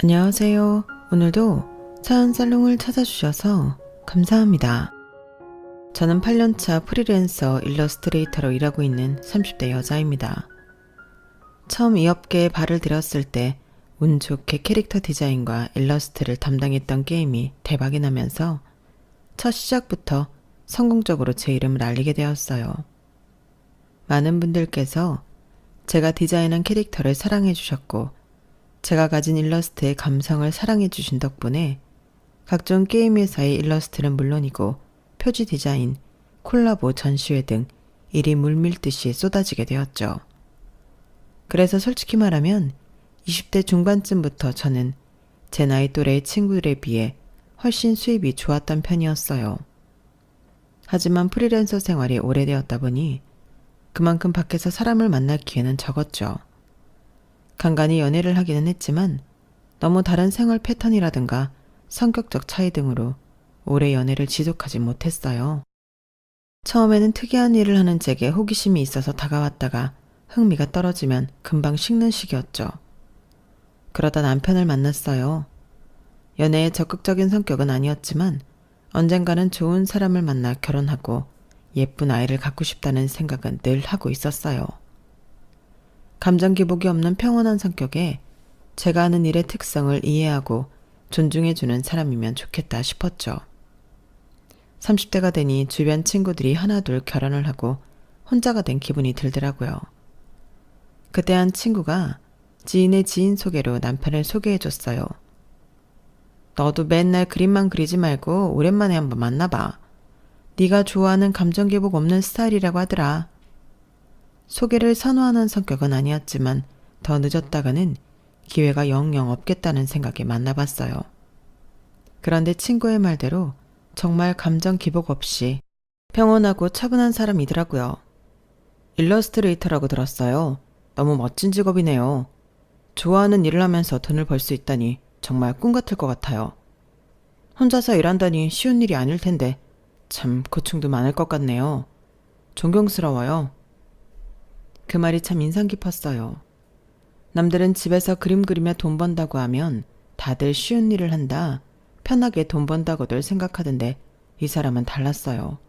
안녕하세요. 오늘도 사연살롱을 찾아주셔서 감사합니다. 저는 8년차 프리랜서 일러스트레이터로 일하고 있는 30대 여자입니다. 처음 이 업계에 발을 들였을 때 운 좋게 캐릭터 디자인과 일러스트를 담당했던 게임이 대박이 나면서 첫 시작부터 성공적으로 제 이름을 알리게 되었어요. 많은 분들께서 제가 디자인한 캐릭터를 사랑해 주셨고 제가 가진 일러스트의 감성을 사랑해 주신 덕분에 각종 게임 회사의 일러스트는 물론이고 표지 디자인, 콜라보 전시회 등 일이 물밀듯이 쏟아지게 되었죠. 그래서 솔직히 말하면 20대 중반쯤부터 저는 제 나이 또래의 친구들에 비해 훨씬 수입이 좋았던 편이었어요. 하지만 프리랜서 생활이 오래되었다 보니 그만큼 밖에서 사람을 만날 기회는 적었죠. 간간히 연애를 하기는 했지만 너무 다른 생활 패턴이라든가 성격적 차이 등으로 오래 연애를 지속하지 못했어요. 처음에는 특이한 일을 하는 제게 호기심이 있어서 다가왔다가 흥미가 떨어지면 금방 식는 시기였죠. 그러다 남편을 만났어요. 연애에 적극적인 성격은 아니었지만 언젠가는 좋은 사람을 만나 결혼하고 예쁜 아이를 갖고 싶다는 생각은 늘 하고 있었어요. 감정 기복이 없는 평온한 성격에 제가 하는 일의 특성을 이해하고 존중해주는 사람이면 좋겠다 싶었죠. 30대가 되니 주변 친구들이 하나둘 결혼을 하고 혼자가 된 기분이 들더라고요. 그때 한 친구가 지인의 지인 소개로 남편을 소개해줬어요. 너도 맨날 그림만 그리지 말고 오랜만에 한번 만나봐. 네가 좋아하는 감정 기복 없는 스타일이라고 하더라. 소개를 선호하는 성격은 아니었지만 더 늦었다가는 기회가 영영 없겠다는 생각에 만나봤어요. 그런데 친구의 말대로 정말 감정 기복 없이 평온하고 차분한 사람이더라고요. 일러스트레이터라고 들었어요. 너무 멋진 직업이네요. 좋아하는 일을 하면서 돈을 벌 수 있다니 정말 꿈 같을 것 같아요. 혼자서 일한다니 쉬운 일이 아닐 텐데 참 고충도 많을 것 같네요. 존경스러워요. 그 말이 참 인상 깊었어요. 남들은 집에서 그림 그리며 돈 번다고 하면 다들 쉬운 일을 한다, 편하게 돈 번다고들 생각하던데 이 사람은 달랐어요.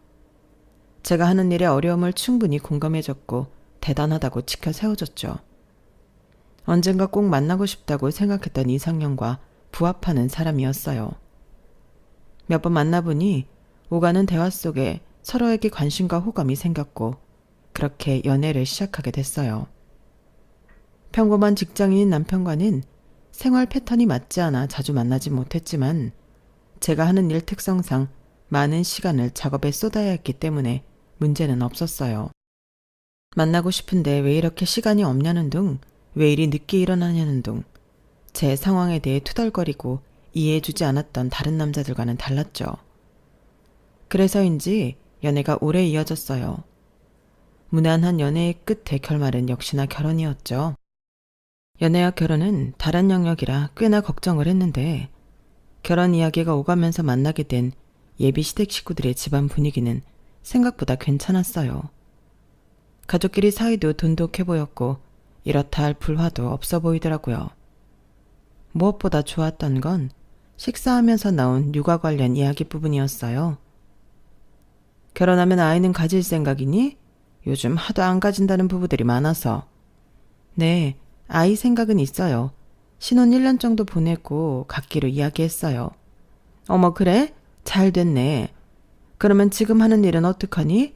제가 하는 일의 어려움을 충분히 공감해줬고 대단하다고 치켜 세워줬죠. 언젠가 꼭 만나고 싶다고 생각했던 이상형과 부합하는 사람이었어요. 몇 번 만나보니 오가는 대화 속에 서로에게 관심과 호감이 생겼고 그렇게 연애를 시작하게 됐어요. 평범한 직장인인 남편과는 생활 패턴이 맞지 않아 자주 만나지 못했지만 제가 하는 일 특성상 많은 시간을 작업에 쏟아야 했기 때문에 문제는 없었어요. 만나고 싶은데 왜 이렇게 시간이 없냐는 둥, 왜 이리 늦게 일어나냐는 둥, 제 상황에 대해 투덜거리고 이해해주지 않았던 다른 남자들과는 달랐죠. 그래서인지 연애가 오래 이어졌어요. 무난한 연애의 끝의 결말은 역시나 결혼이었죠. 연애와 결혼은 다른 영역이라 꽤나 걱정을 했는데 결혼 이야기가 오가면서 만나게 된 예비 시댁 식구들의 집안 분위기는 생각보다 괜찮았어요. 가족끼리 사이도 돈독해 보였고 이렇다 할 불화도 없어 보이더라고요. 무엇보다 좋았던 건 식사하면서 나온 육아 관련 이야기 부분이었어요. 결혼하면 아이는 가질 생각이니? 요즘 하도 안 가진다는 부부들이 많아서. 네, 아이 생각은 있어요. 신혼 1년 정도 보내고 갖기로 이야기했어요. 어머 그래? 잘 됐네. 그러면 지금 하는 일은 어떡하니?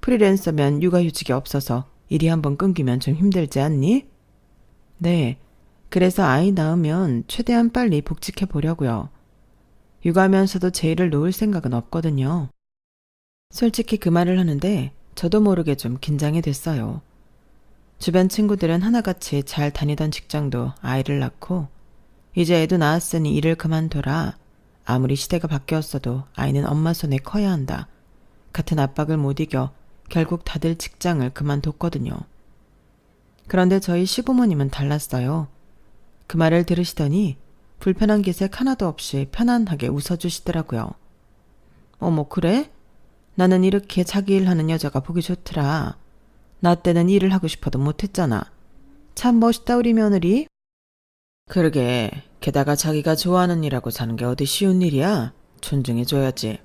프리랜서면 육아휴직이 없어서 일이 한번 끊기면 좀 힘들지 않니? 네, 그래서 아이 낳으면 최대한 빨리 복직해 보려고요. 육아하면서도 제 일을 놓을 생각은 없거든요. 솔직히 그 말을 하는데 저도 모르게 좀 긴장이 됐어요. 주변 친구들은 하나같이 잘 다니던 직장도 아이를 낳고 이제 애도 낳았으니 일을 그만둬라. 아무리 시대가 바뀌었어도 아이는 엄마 손에 커야 한다. 같은 압박을 못 이겨 결국 다들 직장을 그만뒀거든요. 그런데 저희 시부모님은 달랐어요. 그 말을 들으시더니 불편한 기색 하나도 없이 편안하게 웃어주시더라고요. 어머 그래? 나는 이렇게 자기 일하는 여자가 보기 좋더라. 나 때는 일을 하고 싶어도 못했잖아. 참 멋있다 우리 며느리. 그러게, 게다가 자기가 좋아하는 일하고 사는 게 어디 쉬운 일이야? 존중해줘야지.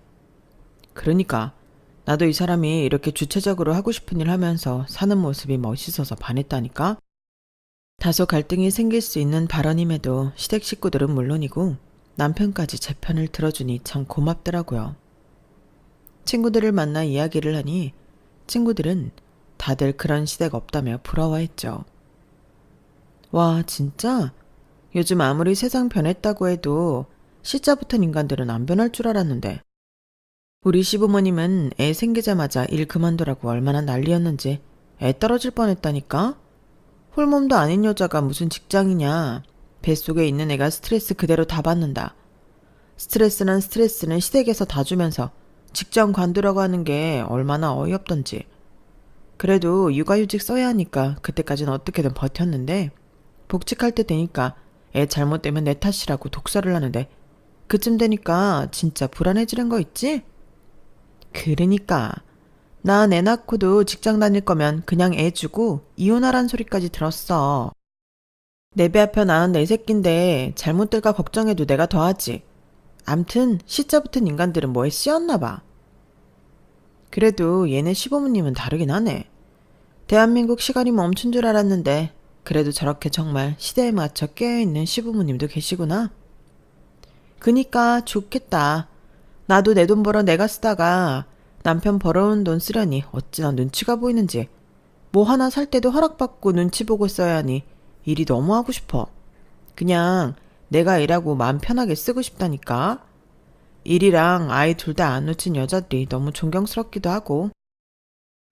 그러니까 나도 이 사람이 이렇게 주체적으로 하고 싶은 일 하면서 사는 모습이 멋있어서 반했다니까? 다소 갈등이 생길 수 있는 발언임에도 시댁 식구들은 물론이고 남편까지 제 편을 들어주니 참 고맙더라고요. 친구들을 만나 이야기를 하니 친구들은 다들 그런 시댁 없다며 부러워했죠. 와, 진짜? 요즘 아무리 세상 변했다고 해도 시자 붙은 인간들은 안 변할 줄 알았는데 우리 시부모님은 애 생기자마자 일 그만두라고 얼마나 난리였는지 애 떨어질 뻔했다니까? 홀몸도 아닌 여자가 무슨 직장이냐. 뱃속에 있는 애가 스트레스 그대로 다 받는다. 스트레스는 시댁에서 다 주면서 직장 관두라고 하는 게 얼마나 어이없던지. 그래도 육아휴직 써야 하니까 그때까지는 어떻게든 버텼는데 복직할 때 되니까 애 잘못되면 내 탓이라고 독설을 하는데 그쯤 되니까 진짜 불안해지는 거 있지? 그러니까 난 애 낳고도 직장 다닐 거면 그냥 애 주고 이혼하란 소리까지 들었어. 내 배 아파 낳은 내 새끼인데 잘못될까 걱정해도 내가 더하지. 암튼 시자 붙은 인간들은 뭐에 씌었나 봐. 그래도 얘네 시부모님은 다르긴 하네. 대한민국 시간이 멈춘 줄 알았는데 그래도 저렇게 정말 시대에 맞춰 깨어있는 시부모님도 계시구나. 그니까 좋겠다. 나도 내 돈 벌어 내가 쓰다가 남편 벌어온 돈 쓰려니 어찌나 눈치가 보이는지. 뭐 하나 살 때도 허락받고 눈치 보고 써야 하니 일이 너무 하고 싶어. 그냥 내가 일하고 마음 편하게 쓰고 싶다니까. 일이랑 아이 둘 다 안 놓친 여자들이 너무 존경스럽기도 하고.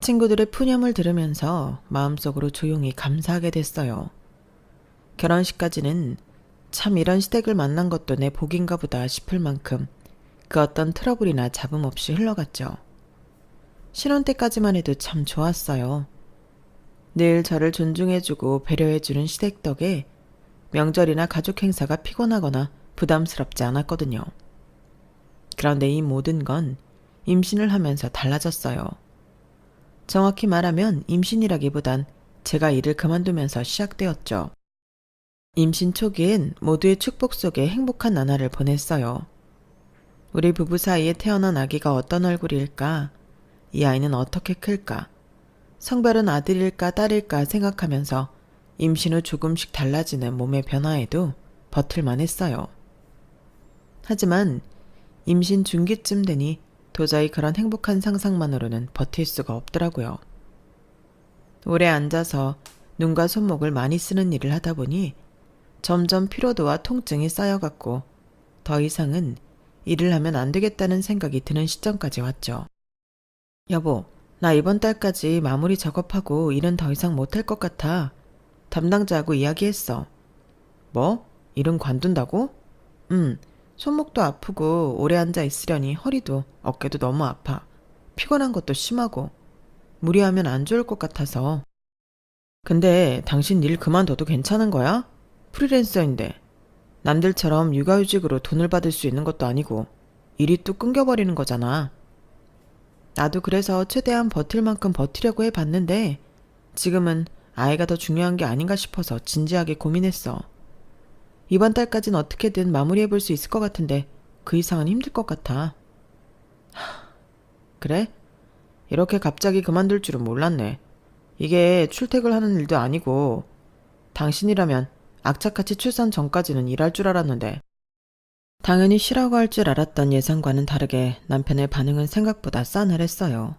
친구들의 푸념을 들으면서 마음속으로 조용히 감사하게 됐어요. 결혼식까지는 참 이런 시댁을 만난 것도 내 복인가 보다 싶을 만큼 그 어떤 트러블이나 잡음 없이 흘러갔죠. 신혼 때까지만 해도 참 좋았어요. 늘 저를 존중해주고 배려해주는 시댁 덕에 명절이나 가족 행사가 피곤하거나 부담스럽지 않았거든요. 그런데 이 모든 건 임신을 하면서 달라졌어요. 정확히 말하면 임신이라기보단 제가 일을 그만두면서 시작되었죠. 임신 초기엔 모두의 축복 속에 행복한 나날을 보냈어요. 우리 부부 사이에 태어난 아기가 어떤 얼굴일까? 이 아이는 어떻게 클까? 성별은 아들일까 딸일까 생각하면서 임신 후 조금씩 달라지는 몸의 변화에도 버틸만 했어요. 하지만 임신 중기쯤 되니 도저히 그런 행복한 상상만으로는 버틸 수가 없더라고요. 오래 앉아서 눈과 손목을 많이 쓰는 일을 하다 보니 점점 피로도와 통증이 쌓여갔고 더 이상은 일을 하면 안 되겠다는 생각이 드는 시점까지 왔죠. 여보, 나 이번 달까지 마무리 작업하고 일은 더 이상 못할 것 같아. 담당자하고 이야기했어. 뭐? 일은 관둔다고? 손목도 아프고 오래 앉아 있으려니 허리도 어깨도 너무 아파. 피곤한 것도 심하고 무리하면 안 좋을 것 같아서. 근데 당신 일 그만둬도 괜찮은 거야? 프리랜서인데 남들처럼 육아휴직으로 돈을 받을 수 있는 것도 아니고 일이 뚝 끊겨버리는 거잖아. 나도 그래서 최대한 버틸 만큼 버티려고 해봤는데 지금은 아이가 더 중요한 게 아닌가 싶어서 진지하게 고민했어. 이번 달까진 어떻게든 마무리해볼 수 있을 것 같은데 그 이상은 힘들 것 같아. 그래? 이렇게 갑자기 그만둘 줄은 몰랐네. 이게 출퇴근하는 일도 아니고 당신이라면 악착같이 출산 전까지는 일할 줄 알았는데. 당연히 쉬라고 할 줄 알았던 예상과는 다르게 남편의 반응은 생각보다 싸늘했어요.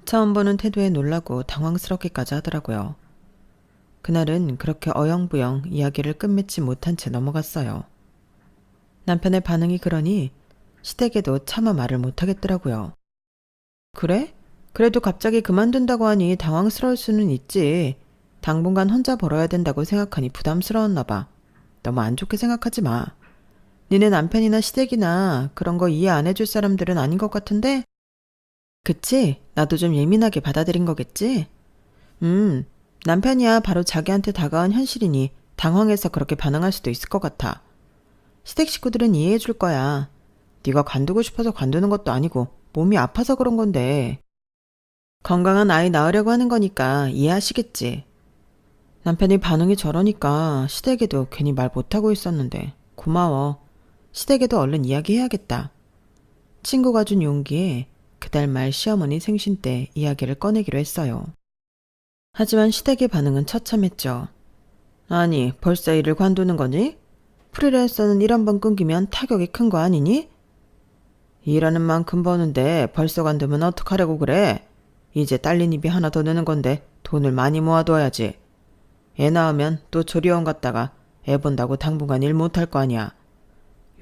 처음 보는 태도에 놀라고 당황스럽기까지 하더라고요. 그날은 그렇게 어영부영 이야기를 끝맺지 못한 채 넘어갔어요. 남편의 반응이 그러니 시댁에도 차마 말을 못하겠더라고요. 그래? 그래도 갑자기 그만둔다고 하니 당황스러울 수는 있지. 당분간 혼자 벌어야 된다고 생각하니 부담스러웠나 봐. 너무 안 좋게 생각하지 마. 니네 남편이나 시댁이나 그런 거 이해 안 해줄 사람들은 아닌 것 같은데? 그치? 나도 좀 예민하게 받아들인 거겠지? 남편이야 바로 자기한테 다가온 현실이니 당황해서 그렇게 반응할 수도 있을 것 같아. 시댁 식구들은 이해해 줄 거야. 네가 관두고 싶어서 관두는 것도 아니고 몸이 아파서 그런 건데. 건강한 아이 낳으려고 하는 거니까 이해하시겠지. 남편이 반응이 저러니까 시댁에도 괜히 말 못하고 있었는데 고마워. 시댁에도 얼른 이야기해야겠다. 친구가 준 용기에 그달 말 시어머니 생신 때 이야기를 꺼내기로 했어요. 하지만 시댁의 반응은 처참했죠. 아니, 벌써 일을 관두는 거니? 프리랜서는 일 한 번 끊기면 타격이 큰 거 아니니? 일하는 만큼 버는데 벌써 관두면 어떡하려고 그래? 이제 딸린 입이 하나 더 느는 건데 돈을 많이 모아둬야지. 애 낳으면 또 조리원 갔다가 애 본다고 당분간 일 못할 거 아니야.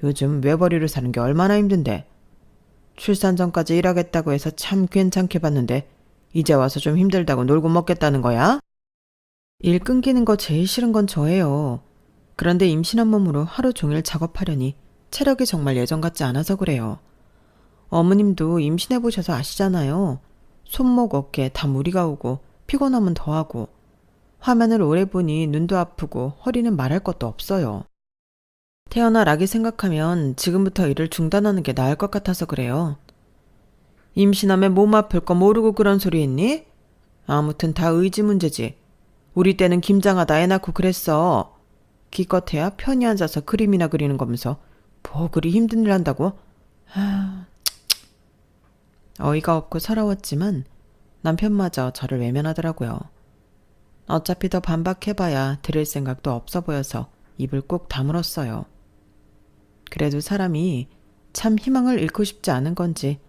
요즘 외벌이로 사는 게 얼마나 힘든데. 출산 전까지 일하겠다고 해서 참 괜찮게 봤는데 이제 와서 좀 힘들다고 놀고 먹겠다는 거야? 일 끊기는 거 제일 싫은 건 저예요. 그런데 임신한 몸으로 하루 종일 작업하려니 체력이 정말 예전 같지 않아서 그래요. 어머님도 임신해보셔서 아시잖아요. 손목 어깨 다 무리가 오고 피곤하면 더하고 화면을 오래 보니 눈도 아프고 허리는 말할 것도 없어요. 태어날 아기 생각하면 지금부터 일을 중단하는 게 나을 것 같아서 그래요. 임신하면 몸 아플 거 모르고 그런 소리 했니? 아무튼 다 의지 문제지. 우리 때는 김장하다 애 낳고 그랬어. 기껏해야 편히 앉아서 그림이나 그리는 거면서 뭐 그리 힘든 일 한다고? 어이가 없고 서러웠지만 남편마저 저를 외면하더라고요. 어차피 더 반박해봐야 들을 생각도 없어 보여서 입을 꾹 다물었어요. 그래도 사람이 참 희망을 잃고 싶지 않은 건지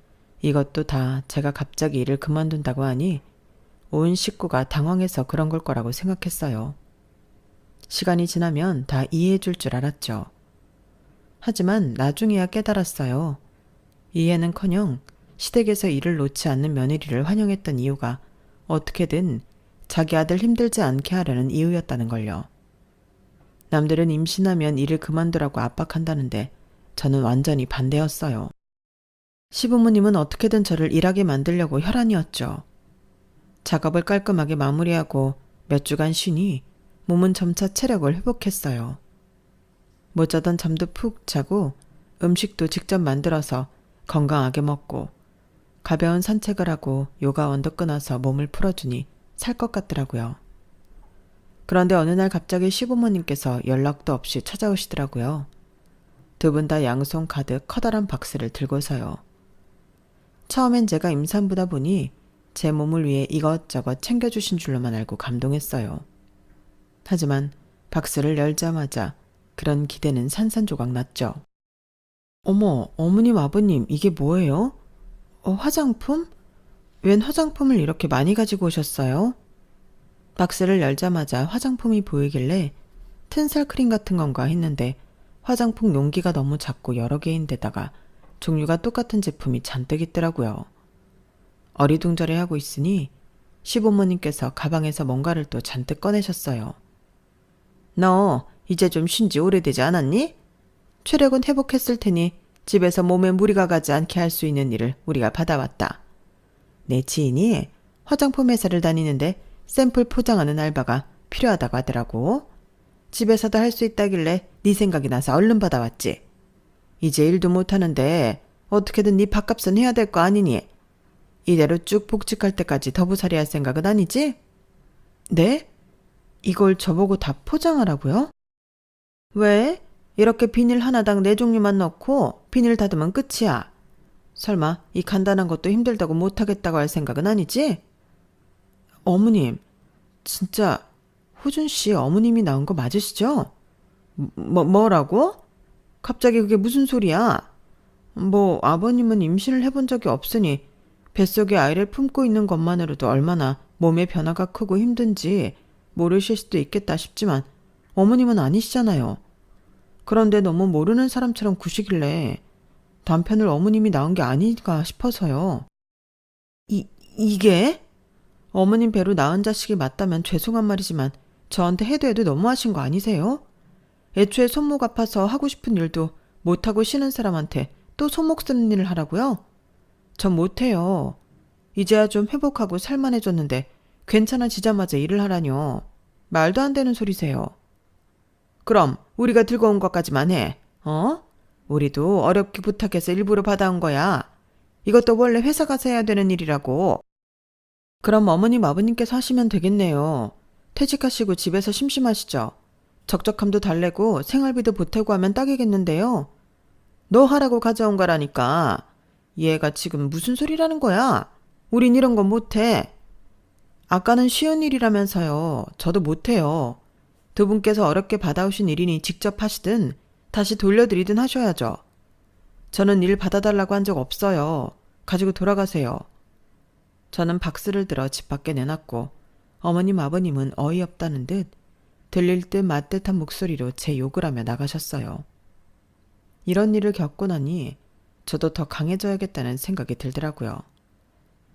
이것도 다 제가 갑자기 일을 그만둔다고 하니 온 식구가 당황해서 그런 걸 거라고 생각했어요. 시간이 지나면 다 이해해 줄 줄 알았죠. 하지만 나중에야 깨달았어요. 이해는커녕 시댁에서 일을 놓지 않는 며느리를 환영했던 이유가 어떻게든 자기 아들 힘들지 않게 하려는 이유였다는 걸요. 남들은 임신하면 일을 그만두라고 압박한다는데 저는 완전히 반대였어요. 시부모님은 어떻게든 저를 일하게 만들려고 혈안이었죠. 작업을 깔끔하게 마무리하고 몇 주간 쉬니 몸은 점차 체력을 회복했어요. 못 자던 잠도 푹 자고 음식도 직접 만들어서 건강하게 먹고 가벼운 산책을 하고 요가원도 끊어서 몸을 풀어주니 살 것 같더라고요. 그런데 어느 날 갑자기 시부모님께서 연락도 없이 찾아오시더라고요. 두 분 다 양손 가득 커다란 박스를 들고서요. 처음엔 제가 임산부다 보니 제 몸을 위해 이것저것 챙겨주신 줄로만 알고 감동했어요. 하지만 박스를 열자마자 그런 기대는 산산조각 났죠. 어머, 어머님, 아버님, 이게 뭐예요? 화장품? 웬 화장품을 이렇게 많이 가지고 오셨어요? 박스를 열자마자 화장품이 보이길래 튼살 크림 같은 건가 했는데 화장품 용기가 너무 작고 여러 개인데다가 종류가 똑같은 제품이 잔뜩 있더라고요. 어리둥절해하고 있으니 시부모님께서 가방에서 뭔가를 또 잔뜩 꺼내셨어요. 너 이제 좀 쉰 지 오래되지 않았니? 체력은 회복했을 테니 집에서 몸에 무리가 가지 않게 할 수 있는 일을 우리가 받아왔다. 내 지인이 화장품 회사를 다니는데 샘플 포장하는 알바가 필요하다고 하더라고. 집에서도 할 수 있다길래 네 생각이 나서 얼른 받아왔지. 이제 일도 못하는데 어떻게든 네 밥값은 해야 될 거 아니니? 이대로 쭉 복직할 때까지 더부살이 할 생각은 아니지? 네? 이걸 저보고 다 포장하라고요? 왜? 이렇게 비닐 하나당 4종류만 넣고 비닐 닫으면 끝이야. 설마 이 간단한 것도 힘들다고 못하겠다고 할 생각은 아니지? 어머님, 진짜 호준씨 어머님이 나온 거 맞으시죠? 뭐라고? 갑자기 그게 무슨 소리야? 뭐 아버님은 임신을 해본 적이 없으니 뱃속에 아이를 품고 있는 것만으로도 얼마나 몸의 변화가 크고 힘든지 모르실 수도 있겠다 싶지만 어머님은 아니시잖아요. 그런데 너무 모르는 사람처럼 구시길래 남편을 어머님이 낳은 게 아닌가 싶어서요. 이게? 어머님 배로 낳은 자식이 맞다면 죄송한 말이지만 저한테 해도 너무하신 거 아니세요? 애초에 손목 아파서 하고 싶은 일도 못하고 쉬는 사람한테 또 손목 쓰는 일을 하라고요? 전 못해요. 이제야 좀 회복하고 살만해졌는데 괜찮아지자마자 일을 하라뇨. 말도 안 되는 소리세요. 그럼 우리가 들고 온 것까지만 해. 우리도 어렵게 부탁해서 일부러 받아온 거야. 이것도 원래 회사 가서 해야 되는 일이라고. 그럼 어머님 아버님께서 하시면 되겠네요. 퇴직하시고 집에서 심심하시죠? 적적함도 달래고 생활비도 보태고 하면 딱이겠는데요. 너 하라고 가져온 거라니까. 얘가 지금 무슨 소리라는 거야? 우린 이런 건 못해. 아까는 쉬운 일이라면서요. 저도 못해요. 두 분께서 어렵게 받아오신 일이니 직접 하시든 다시 돌려드리든 하셔야죠. 저는 일 받아달라고 한 적 없어요. 가지고 돌아가세요. 저는 박스를 들어 집 밖에 내놨고 어머님 아버님은 어이없다는 듯 들릴 듯 맞듯한 목소리로 제 욕을 하며 나가셨어요. 이런 일을 겪고 나니 저도 더 강해져야겠다는 생각이 들더라고요.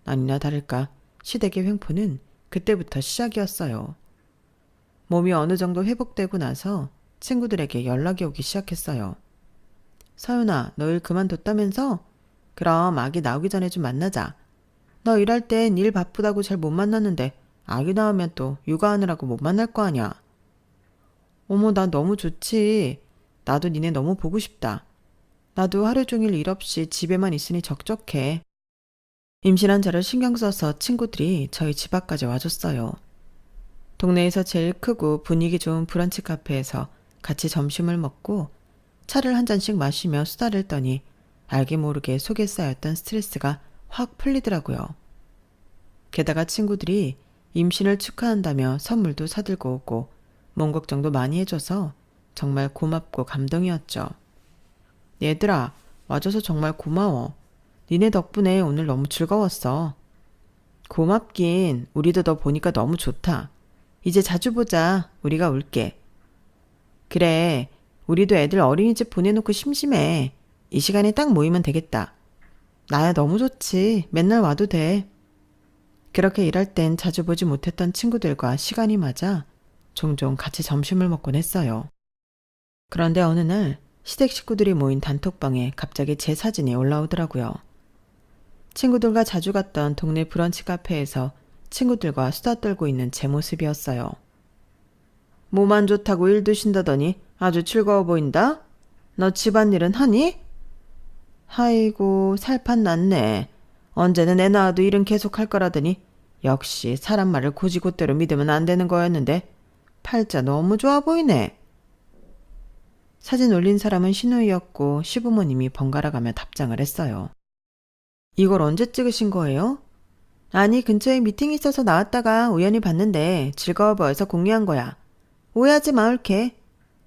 아니나 다를까 시댁의 횡포는 그때부터 시작이었어요. 몸이 어느 정도 회복되고 나서 친구들에게 연락이 오기 시작했어요. 서윤아, 너 일 그만뒀다면서? 그럼 아기 나오기 전에 좀 만나자. 너 일할 땐 일 바쁘다고 잘 못 만났는데 아기 나오면 또 육아하느라고 못 만날 거 아냐. 어머, 나 너무 좋지. 나도 니네 너무 보고 싶다. 나도 하루 종일 일 없이 집에만 있으니 적적해. 임신한 저를 신경 써서 친구들이 저희 집 앞까지 와줬어요. 동네에서 제일 크고 분위기 좋은 브런치 카페에서 같이 점심을 먹고 차를 한 잔씩 마시며 수다를 떠니 알게 모르게 속에 쌓였던 스트레스가 확 풀리더라고요. 게다가 친구들이 임신을 축하한다며 선물도 사들고 오고 몸 걱정도 많이 해줘서 정말 고맙고 감동이었죠. 얘들아, 와줘서 정말 고마워. 니네 덕분에 오늘 너무 즐거웠어. 고맙긴. 우리도 너 보니까 너무 좋다. 이제 자주 보자. 우리가 올게. 그래. 우리도 애들 어린이집 보내놓고 심심해. 이 시간에 딱 모이면 되겠다. 나야 너무 좋지. 맨날 와도 돼. 그렇게 일할 땐 자주 보지 못했던 친구들과 시간이 맞아 종종 같이 점심을 먹곤 했어요. 그런데 어느 날 시댁 식구들이 모인 단톡방에 갑자기 제 사진이 올라오더라고요. 친구들과 자주 갔던 동네 브런치 카페에서 친구들과 수다 떨고 있는 제 모습이었어요. 몸 안 좋다고 일 드신다더니 아주 즐거워 보인다? 너 집안일은 하니? 아이고, 살판 났네. 언제는 애 낳아도 일은 계속 할 거라더니 역시 사람 말을 고지고대로 믿으면 안 되는 거였는데 팔자 너무 좋아 보이네. 사진 올린 사람은 신우이였고 시부모님이 번갈아가며 답장을 했어요. 이걸 언제 찍으신 거예요? 아니, 근처에 미팅이 있어서 나왔다가 우연히 봤는데 즐거워 보여서 공유한 거야. 오해하지 마, 올케.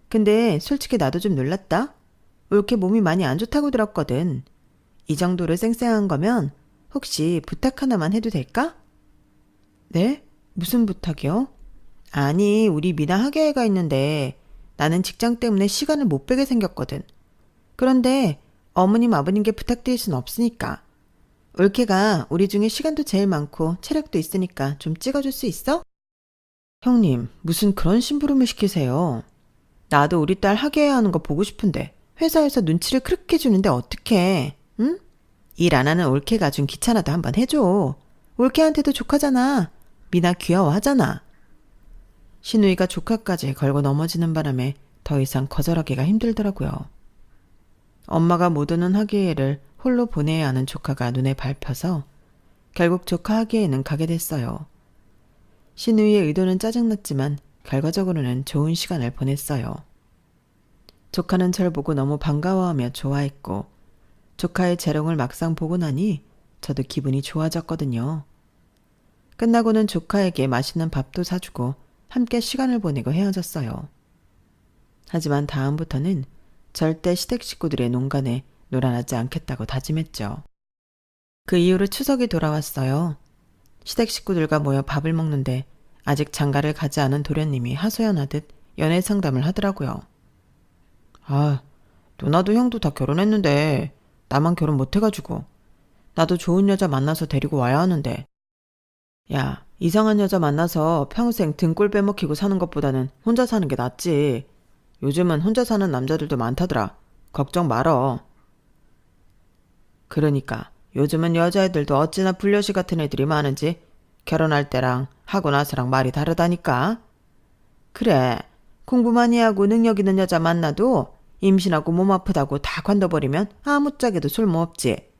근데 솔직히 나도 좀 놀랐다. 올케 몸이 많이 안 좋다고 들었거든. 이 정도로 쌩쌩한 거면 혹시 부탁 하나만 해도 될까? 네? 무슨 부탁이요? 아니, 우리 미나 학예회가 있는데 나는 직장 때문에 시간을 못 빼게 생겼거든. 그런데 어머님 아버님께 부탁드릴 순 없으니까. 올케가 우리 중에 시간도 제일 많고 체력도 있으니까 좀 찍어줄 수 있어? 형님, 무슨 그런 심부름을 시키세요? 나도 우리 딸 학예회 하는 거 보고 싶은데 회사에서 눈치를 그렇게 주는데 어떡해, 응? 일 안 하는 올케가 좀 귀찮아도 한번 해줘. 올케한테도 조카잖아. 미나 귀여워하잖아. 신우이가 조카까지 걸고 넘어지는 바람에 더 이상 거절하기가 힘들더라고요. 엄마가 못 오는 학예회를 홀로 보내야 하는 조카가 눈에 밟혀서 결국 조카 학예회는 가게 됐어요. 신우이의 의도는 짜증났지만 결과적으로는 좋은 시간을 보냈어요. 조카는 절 보고 너무 반가워하며 좋아했고 조카의 재롱을 막상 보고 나니 저도 기분이 좋아졌거든요. 끝나고는 조카에게 맛있는 밥도 사주고 함께 시간을 보내고 헤어졌어요. 하지만 다음부터는 절대 시댁 식구들의 농간에 놀아나지 않겠다고 다짐했죠. 그 이후로 추석이 돌아왔어요. 시댁 식구들과 모여 밥을 먹는데 아직 장가를 가지 않은 도련님이 하소연하듯 연애 상담을 하더라고요. 아, 누나도 형도 다 결혼했는데 나만 결혼 못해가지고 나도 좋은 여자 만나서 데리고 와야 하는데. 야, 이상한 여자 만나서 평생 등골 빼먹히고 사는 것보다는 혼자 사는 게 낫지. 요즘은 혼자 사는 남자들도 많다더라. 걱정 말어. 그러니까 요즘은 여자애들도 어찌나 불려시 같은 애들이 많은지 결혼할 때랑 하고 나서랑 말이 다르다니까. 그래, 공부 많이 하고 능력 있는 여자 만나도 임신하고 몸 아프다고 다 관둬버리면 아무짝에도 쓸모없지.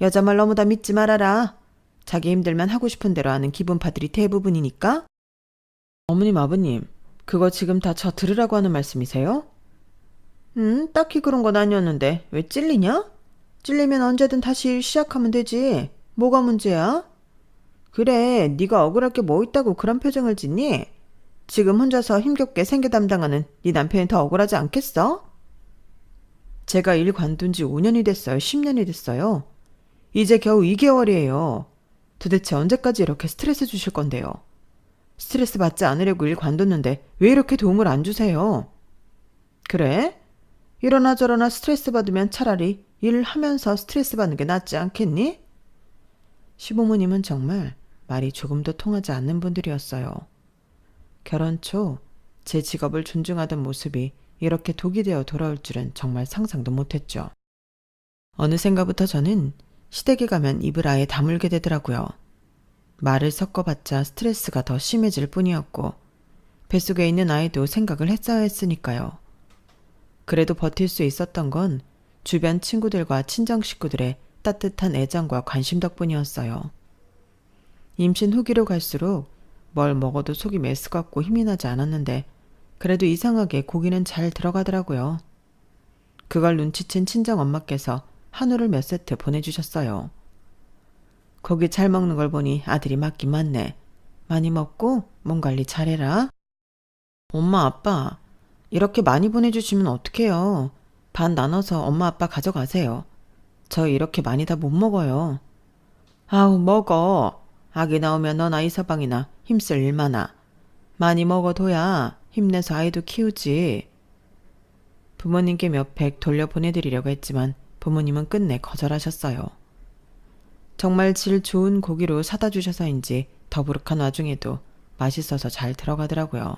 여자 말 너무 다 믿지 말아라. 자기 힘들면 하고 싶은 대로 하는 기분파들이 대부분이니까. 어머님, 아버님, 그거 지금 다 저 들으라고 하는 말씀이세요? 딱히 그런 건 아니었는데 왜 찔리냐? 찔리면 언제든 다시 일 시작하면 되지. 뭐가 문제야? 그래, 네가 억울할 게 뭐 있다고 그런 표정을 짓니? 지금 혼자서 힘겹게 생계 담당하는 네 남편이 더 억울하지 않겠어? 제가 일 관둔 지 5년이 됐어요. 10년이 됐어요. 이제 겨우 2개월이에요. 도대체 언제까지 이렇게 스트레스 주실 건데요? 스트레스 받지 않으려고 일 관뒀는데 왜 이렇게 도움을 안 주세요? 그래? 이러나 저러나 스트레스 받으면 차라리 일을 하면서 스트레스 받는 게 낫지 않겠니? 시부모님은 정말 말이 조금도 통하지 않는 분들이었어요. 결혼 초 제 직업을 존중하던 모습이 이렇게 독이 되어 돌아올 줄은 정말 상상도 못했죠. 어느샌가부터 저는 시댁에 가면 입을 아예 다물게 되더라고요. 말을 섞어봤자 스트레스가 더 심해질 뿐이었고 뱃속에 있는 아이도 생각을 했어야 했으니까요. 그래도 버틸 수 있었던 건 주변 친구들과 친정 식구들의 따뜻한 애정과 관심 덕분이었어요. 임신 후기로 갈수록 뭘 먹어도 속이 메스껍고 힘이 나지 않았는데 그래도 이상하게 고기는 잘 들어가더라고요. 그걸 눈치챈 친정 엄마께서 한우를 몇 세트 보내주셨어요. 고기 잘 먹는 걸 보니 아들이 맞긴 맞네. 많이 먹고 몸 관리 잘해라. 엄마, 아빠, 이렇게 많이 보내주시면 어떡해요. 반 나눠서 엄마, 아빠 가져가세요. 저 이렇게 많이 다 못 먹어요. 아우, 먹어. 아기 나오면 너나 이서방이나 힘쓸 일 많아. 많이 먹어둬야 힘내서 아이도 키우지. 부모님께 몇 팩 돌려보내드리려고 했지만 부모님은 끝내 거절하셨어요. 정말 질 좋은 고기로 사다 주셔서인지 더부룩한 와중에도 맛있어서 잘 들어가더라고요.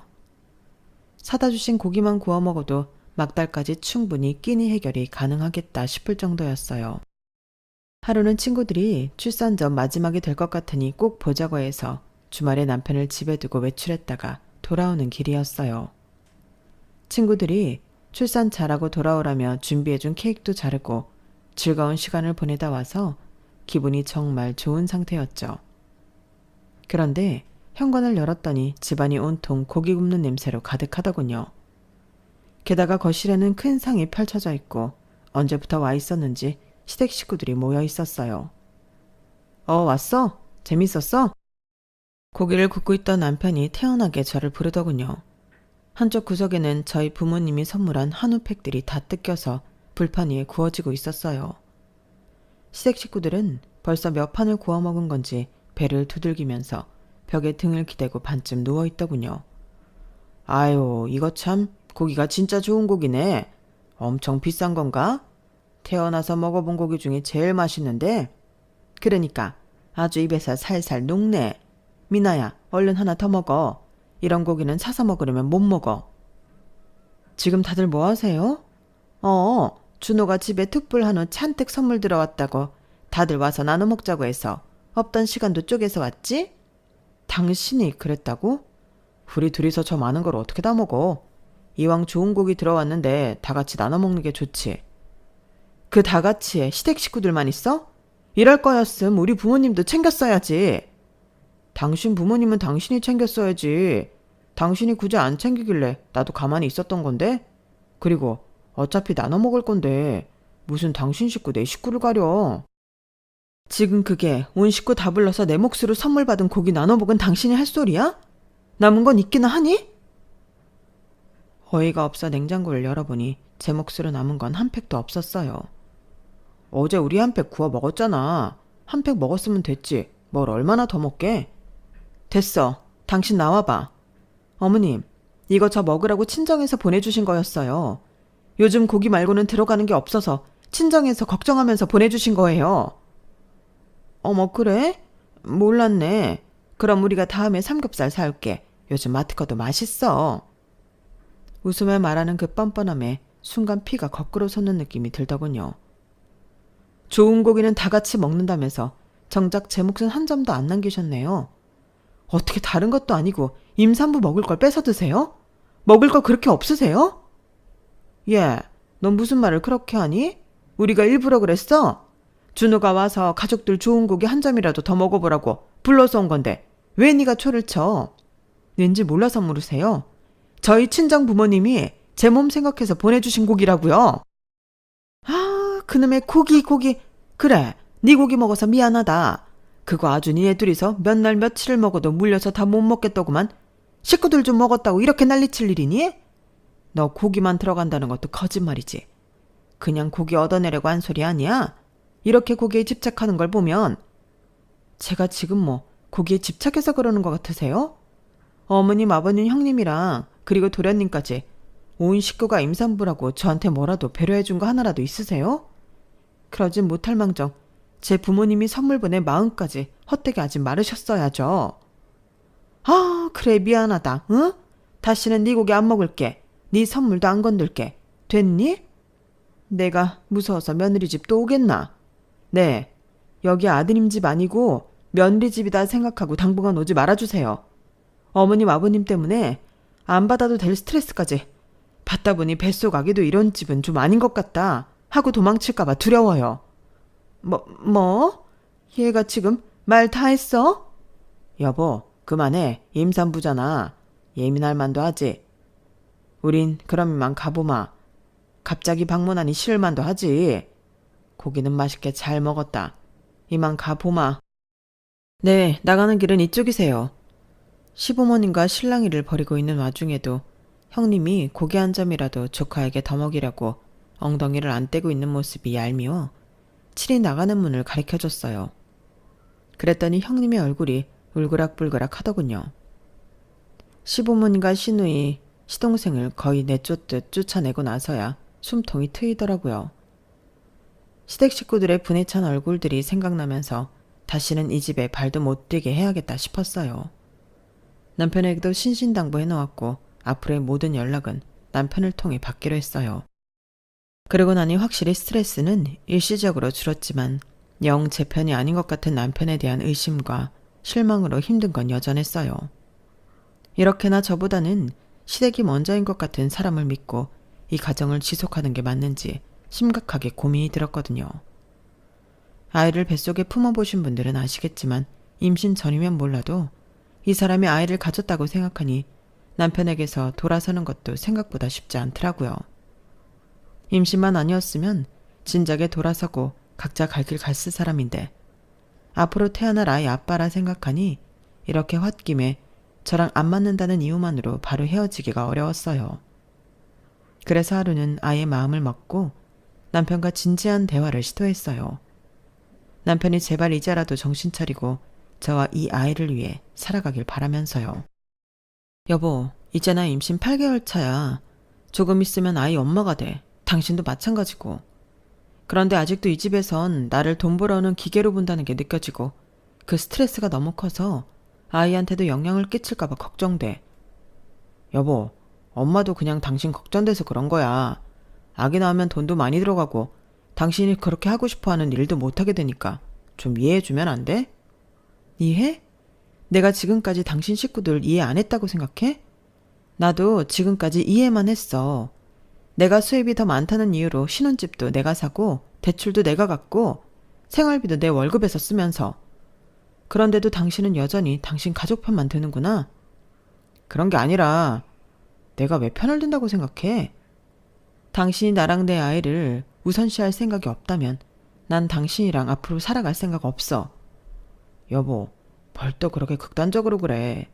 사다 주신 고기만 구워 먹어도 막달까지 충분히 끼니 해결이 가능하겠다 싶을 정도였어요. 하루는 친구들이 출산 전 마지막이 될 것 같으니 꼭 보자고 해서 주말에 남편을 집에 두고 외출했다가 돌아오는 길이었어요. 친구들이 출산 잘하고 돌아오라며 준비해준 케이크도 자르고 즐거운 시간을 보내다 와서 기분이 정말 좋은 상태였죠. 그런데 현관을 열었더니 집안이 온통 고기 굽는 냄새로 가득하더군요. 게다가 거실에는 큰 상이 펼쳐져 있고 언제부터 와 있었는지 시댁 식구들이 모여 있었어요. 왔어? 재밌었어? 고기를 굽고 있던 남편이 태연하게 저를 부르더군요. 한쪽 구석에는 저희 부모님이 선물한 한우팩들이 다 뜯겨서 불판 위에 구워지고 있었어요. 시댁 식구들은 벌써 몇 판을 구워 먹은 건지 배를 두들기면서 벽에 등을 기대고 반쯤 누워있더군요. 아유, 이거 참 고기가 진짜 좋은 고기네. 엄청 비싼 건가? 태어나서 먹어본 고기 중에 제일 맛있는데? 그러니까 아주 입에서 살살 녹네. 미나야, 얼른 하나 더 먹어. 이런 고기는 사서 먹으려면 못 먹어. 지금 다들 뭐 하세요? 준호가 집에 특불 한우 잔뜩 선물 들어왔다고 다들 와서 나눠 먹자고 해서 없던 시간도 쪼개서 왔지? 당신이 그랬다고? 우리 둘이서 저 많은 걸 어떻게 다 먹어? 이왕 좋은 고기 들어왔는데 다 같이 나눠 먹는 게 좋지. 그 다 같이에 시댁 식구들만 있어? 이럴 거였음 우리 부모님도 챙겼어야지. 당신 부모님은 당신이 챙겼어야지. 당신이 굳이 안 챙기길래 나도 가만히 있었던 건데? 그리고 어차피 나눠 먹을 건데 무슨 당신 식구 내 식구를 가려. 지금 그게 온 식구 다 불러서 내 몫으로 선물 받은 고기 나눠 먹은 당신이 할 소리야? 남은 건 있기나 하니? 어이가 없어 냉장고를 열어보니 제 몫으로 남은 건 한 팩도 없었어요. 어제 우리 한 팩 구워 먹었잖아. 한 팩 먹었으면 됐지. 뭘 얼마나 더 먹게? 됐어. 당신 나와봐. 어머님, 이거 저 먹으라고 친정에서 보내주신 거였어요. 요즘 고기 말고는 들어가는 게 없어서 친정에서 걱정하면서 보내주신 거예요. 어머, 그래? 몰랐네. 그럼 우리가 다음에 삼겹살 사올게. 요즘 마트 거도 맛있어. 웃으며 말하는 그 뻔뻔함에 순간 피가 거꾸로 솟는 느낌이 들더군요. 좋은 고기는 다 같이 먹는다면서 정작 제 몫은 한 점도 안 남기셨네요. 어떻게 다른 것도 아니고 임산부 먹을 걸 뺏어 드세요? 먹을 거 그렇게 없으세요? 예, 넌 무슨 말을 그렇게 하니? 우리가 일부러 그랬어? 준호가 와서 가족들 좋은 고기 한 점이라도 더 먹어보라고 불러서 온 건데 왜 네가 초를 쳐? 왠지 몰라서 물으세요? 저희 친정 부모님이 제 몸 생각해서 보내주신 고기라고요. 아, 그놈의 고기. 그래, 네 고기 먹어서 미안하다. 그거 아주 니네 둘이서 몇 날 며칠을 먹어도 물려서 다 못 먹겠더구만. 식구들 좀 먹었다고 이렇게 난리칠 일이니? 너 고기만 들어간다는 것도 거짓말이지. 그냥 고기 얻어내려고 한 소리 아니야? 이렇게 고기에 집착하는 걸 보면. 제가 지금 뭐 고기에 집착해서 그러는 것 같으세요? 어머님, 아버님, 형님이랑 그리고 도련님까지 온 식구가 임산부라고 저한테 뭐라도 배려해준 거 하나라도 있으세요? 그러진 못할 망정 제 부모님이 선물 보낼 마음까지 헛되게 하지 말으셨어야죠. 아, 그래, 미안하다. 응? 다시는 네 고기 안 먹을게. 네 선물도 안 건들게. 됐니? 내가 무서워서 며느리 집 또 오겠나? 네, 여기 아드님 집 아니고 며느리 집이다 생각하고 당분간 오지 말아주세요. 어머님, 아버님 때문에 안 받아도 될 스트레스까지 받다 보니 뱃속 아기도 이런 집은 좀 아닌 것 같다 하고 도망칠까봐 두려워요. 뭐? 얘가 지금 말 다 했어? 여보, 그만해. 임산부잖아. 예민할 만도 하지. 우린 그럼 이만 가보마. 갑자기 방문하니 싫을 만도 하지. 고기는 맛있게 잘 먹었다. 이만 가보마. 네, 나가는 길은 이쪽이세요. 시부모님과 실랑이를 벌이고 있는 와중에도 형님이 고기 한 점이라도 조카에게 더 먹이려고 엉덩이를 안 떼고 있는 모습이 얄미워 칠이 나가는 문을 가리켜줬어요. 그랬더니 형님의 얼굴이 울그락불그락 하더군요. 시부모님과 시누이, 시동생을 거의 내쫓듯 쫓아내고 나서야 숨통이 트이더라고요. 시댁 식구들의 분에 찬 얼굴들이 생각나면서 다시는 이 집에 발도 못 들게 해야겠다 싶었어요. 남편에게도 신신당부해 놓았고 앞으로의 모든 연락은 남편을 통해 받기로 했어요. 그러고 나니 확실히 스트레스는 일시적으로 줄었지만 영 제 편이 아닌 것 같은 남편에 대한 의심과 실망으로 힘든 건 여전했어요. 이렇게나 저보다는 시댁이 먼저인 것 같은 사람을 믿고 이 가정을 지속하는 게 맞는지 심각하게 고민이 들었거든요. 아이를 뱃속에 품어보신 분들은 아시겠지만 임신 전이면 몰라도 이 사람이 아이를 가졌다고 생각하니 남편에게서 돌아서는 것도 생각보다 쉽지 않더라고요. 임신만 아니었으면 진작에 돌아서고 각자 갈 길 갔을 사람인데 앞으로 태어날 아이 아빠라 생각하니 이렇게 홧김에 저랑 안 맞는다는 이유만으로 바로 헤어지기가 어려웠어요. 그래서 하루는 아이의 마음을 먹고 남편과 진지한 대화를 시도했어요. 남편이 제발 이제라도 정신 차리고 저와 이 아이를 위해 살아가길 바라면서요. 여보, 이제 나 임신 8개월 차야. 조금 있으면 아이 엄마가 돼. 당신도 마찬가지고. 그런데 아직도 이 집에선 나를 돈 벌어오는 기계로 본다는 게 느껴지고 그 스트레스가 너무 커서 아이한테도 영향을 끼칠까봐 걱정돼. 여보, 엄마도 그냥 당신 걱정돼서 그런 거야. 아기 낳으면 돈도 많이 들어가고 당신이 그렇게 하고 싶어하는 일도 못하게 되니까 좀 이해해주면 안 돼? 이해? 내가 지금까지 당신 식구들 이해 안 했다고 생각해? 나도 지금까지 이해만 했어. 내가 수입이 더 많다는 이유로 신혼집도 내가 사고 대출도 내가 갚고 생활비도 내 월급에서 쓰면서. 그런데도 당신은 여전히 당신 가족 편만 드는구나. 그런 게 아니라 내가 왜 편을 든다고 생각해? 당신이 나랑 내 아이를 우선시할 생각이 없다면 난 당신이랑 앞으로 살아갈 생각 없어. 여보, 벌떡 그렇게 극단적으로 그래.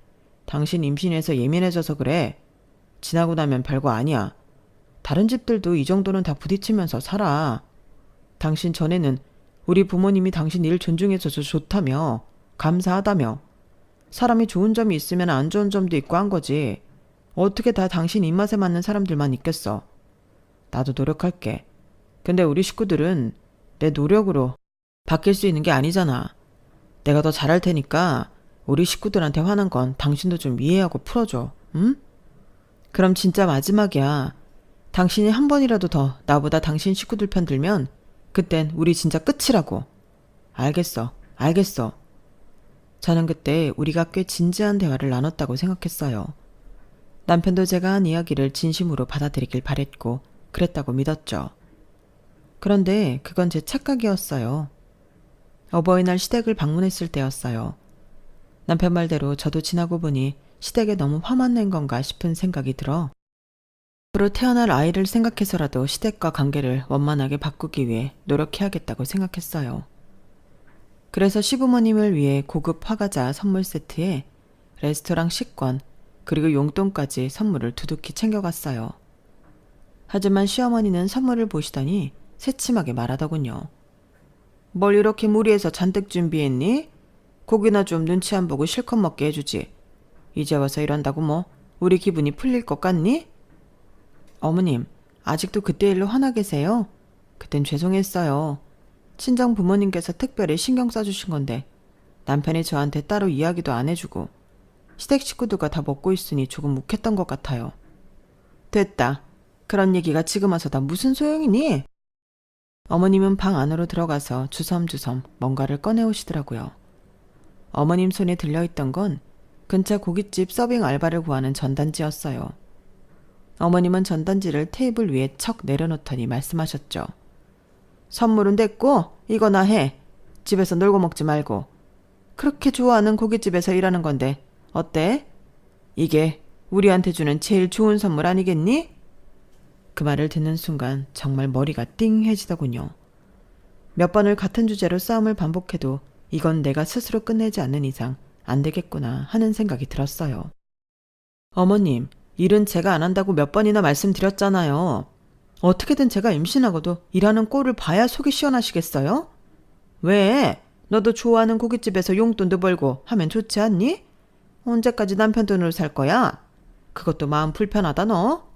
당신 임신해서 예민해져서 그래. 지나고 나면 별거 아니야. 다른 집들도 이 정도는 다 부딪히면서 살아. 당신 전에는 우리 부모님이 당신 일 존중해줘서 좋다며, 감사하다며. 사람이 좋은 점이 있으면 안 좋은 점도 있고 한 거지. 어떻게 다 당신 입맛에 맞는 사람들만 있겠어. 나도 노력할게. 근데 우리 식구들은 내 노력으로 바뀔 수 있는 게 아니잖아. 내가 더 잘할 테니까 우리 식구들한테 화난 건 당신도 좀 이해하고 풀어줘. 응? 그럼 진짜 마지막이야. 당신이 한 번이라도 더 나보다 당신 식구들 편 들면 그땐 우리 진짜 끝이라고. 알겠어. 저는 그때 우리가 꽤 진지한 대화를 나눴다고 생각했어요. 남편도 제가 한 이야기를 진심으로 받아들이길 바랬고 그랬다고 믿었죠. 그런데 그건 제 착각이었어요. 어버이날 시댁을 방문했을 때였어요. 남편 말대로 저도 지나고 보니 시댁에 너무 화만 낸 건가 싶은 생각이 들어 앞으로 태어날 아이를 생각해서라도 시댁과 관계를 원만하게 바꾸기 위해 노력해야겠다고 생각했어요. 그래서 시부모님을 위해 고급 화과자 선물 세트에 레스토랑 식권 그리고 용돈까지 선물을 두둑히 챙겨갔어요. 하지만 시어머니는 선물을 보시더니 새침하게 말하더군요. 뭘 이렇게 무리해서 잔뜩 준비했니? 고기나 좀 눈치 안 보고 실컷 먹게 해주지. 이제 와서 이런다고 뭐 우리 기분이 풀릴 것 같니? 어머님, 아직도 그때 일로 화나 계세요? 그땐 죄송했어요. 친정 부모님께서 특별히 신경 써주신 건데 남편이 저한테 따로 이야기도 안 해주고 시댁 식구들과 다 먹고 있으니 조금 묵했던 것 같아요. 됐다. 그런 얘기가 지금 와서 다 무슨 소용이니? 어머님은 방 안으로 들어가서 주섬주섬 뭔가를 꺼내오시더라고요. 어머님 손에 들려있던 건 근처 고깃집 서빙 알바를 구하는 전단지였어요. 어머님은 전단지를 테이블 위에 척 내려놓더니 말씀하셨죠. 선물은 됐고 이거나 해. 집에서 놀고 먹지 말고. 그렇게 좋아하는 고깃집에서 일하는 건데 어때? 이게 우리한테 주는 제일 좋은 선물 아니겠니? 그 말을 듣는 순간 정말 머리가 띵해지더군요. 몇 번을 같은 주제로 싸움을 반복해도 이건 내가 스스로 끝내지 않는 이상 안 되겠구나 하는 생각이 들었어요. 어머님, 일은 제가 안 한다고 몇 번이나 말씀드렸잖아요. 어떻게든 제가 임신하고도 일하는 꼴을 봐야 속이 시원하시겠어요? 왜? 너도 좋아하는 고깃집에서 용돈도 벌고 하면 좋지 않니? 언제까지 남편 돈으로 살 거야? 그것도 마음 불편하다 너?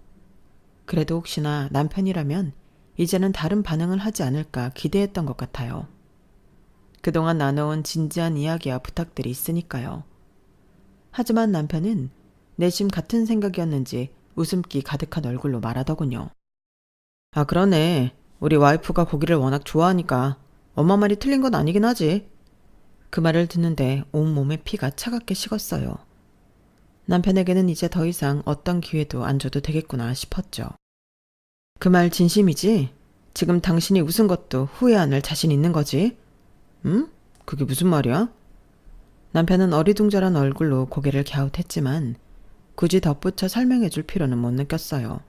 그래도 혹시나 남편이라면 이제는 다른 반응을 하지 않을까 기대했던 것 같아요. 그동안 나눠온 진지한 이야기와 부탁들이 있으니까요. 하지만 남편은 내심 같은 생각이었는지 웃음기 가득한 얼굴로 말하더군요. 아, 그러네. 우리 와이프가 고기를 워낙 좋아하니까 엄마 말이 틀린 건 아니긴 하지. 그 말을 듣는데 온몸에 피가 차갑게 식었어요. 남편에게는 이제 더 이상 어떤 기회도 안 줘도 되겠구나 싶었죠. 그 말 진심이지? 지금 당신이 웃은 것도 후회 안 할 자신 있는 거지? 응? 그게 무슨 말이야? 남편은 어리둥절한 얼굴로 고개를 갸웃했지만 굳이 덧붙여 설명해 줄 필요는 못 느꼈어요.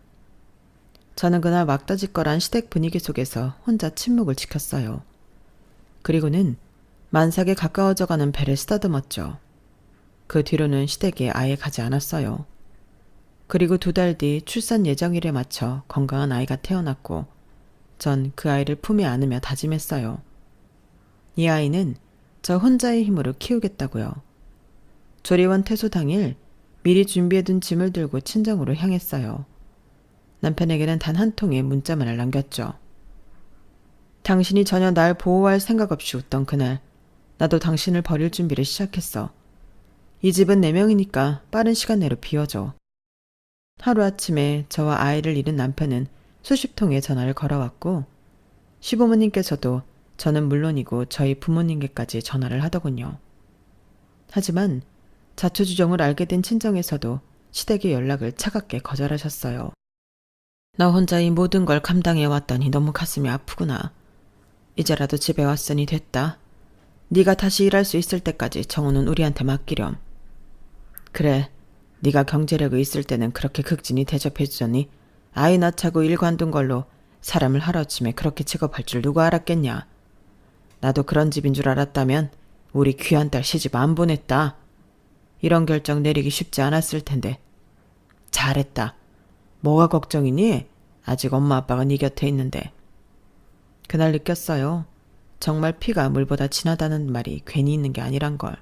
저는 그날 막다지껄한 시댁 분위기 속에서 혼자 침묵을 지켰어요. 그리고는 만삭에 가까워져가는 배를 쓰다듬었죠. 그 뒤로는 시댁에 아예 가지 않았어요. 그리고 2달 뒤 출산 예정일에 맞춰 건강한 아이가 태어났고 전 그 아이를 품에 안으며 다짐했어요. 이 아이는 저 혼자의 힘으로 키우겠다고요. 조리원 퇴소 당일 미리 준비해둔 짐을 들고 친정으로 향했어요. 남편에게는 단 한 통의 문자만을 남겼죠. 당신이 전혀 날 보호할 생각 없이 웃던 그날 나도 당신을 버릴 준비를 시작했어. 이 집은 4명이니까 빠른 시간 내로 비워줘. 하루아침에 저와 아이를 잃은 남편은 수십 통의 전화를 걸어왔고 시부모님께서도 저는 물론이고 저희 부모님께까지 전화를 하더군요. 하지만 자초지종을 알게 된 친정에서도 시댁의 연락을 차갑게 거절하셨어요. 나 혼자 이 모든 걸 감당해 왔더니 너무 가슴이 아프구나. 이제라도 집에 왔으니 됐다. 네가 다시 일할 수 있을 때까지 정우는 우리한테 맡기렴. 그래, 네가 경제력이 있을 때는 그렇게 극진히 대접해주더니 아이 낳자고 일 관둔 걸로 사람을 하루아침에 그렇게 취급할 줄 누가 알았겠냐. 나도 그런 집인 줄 알았다면 우리 귀한 딸 시집 안 보냈다. 이런 결정 내리기 쉽지 않았을 텐데. 잘했다. 뭐가 걱정이니? 아직 엄마 아빠가 네 곁에 있는데. 그날 느꼈어요. 정말 피가 물보다 진하다는 말이 괜히 있는 게 아니란 걸.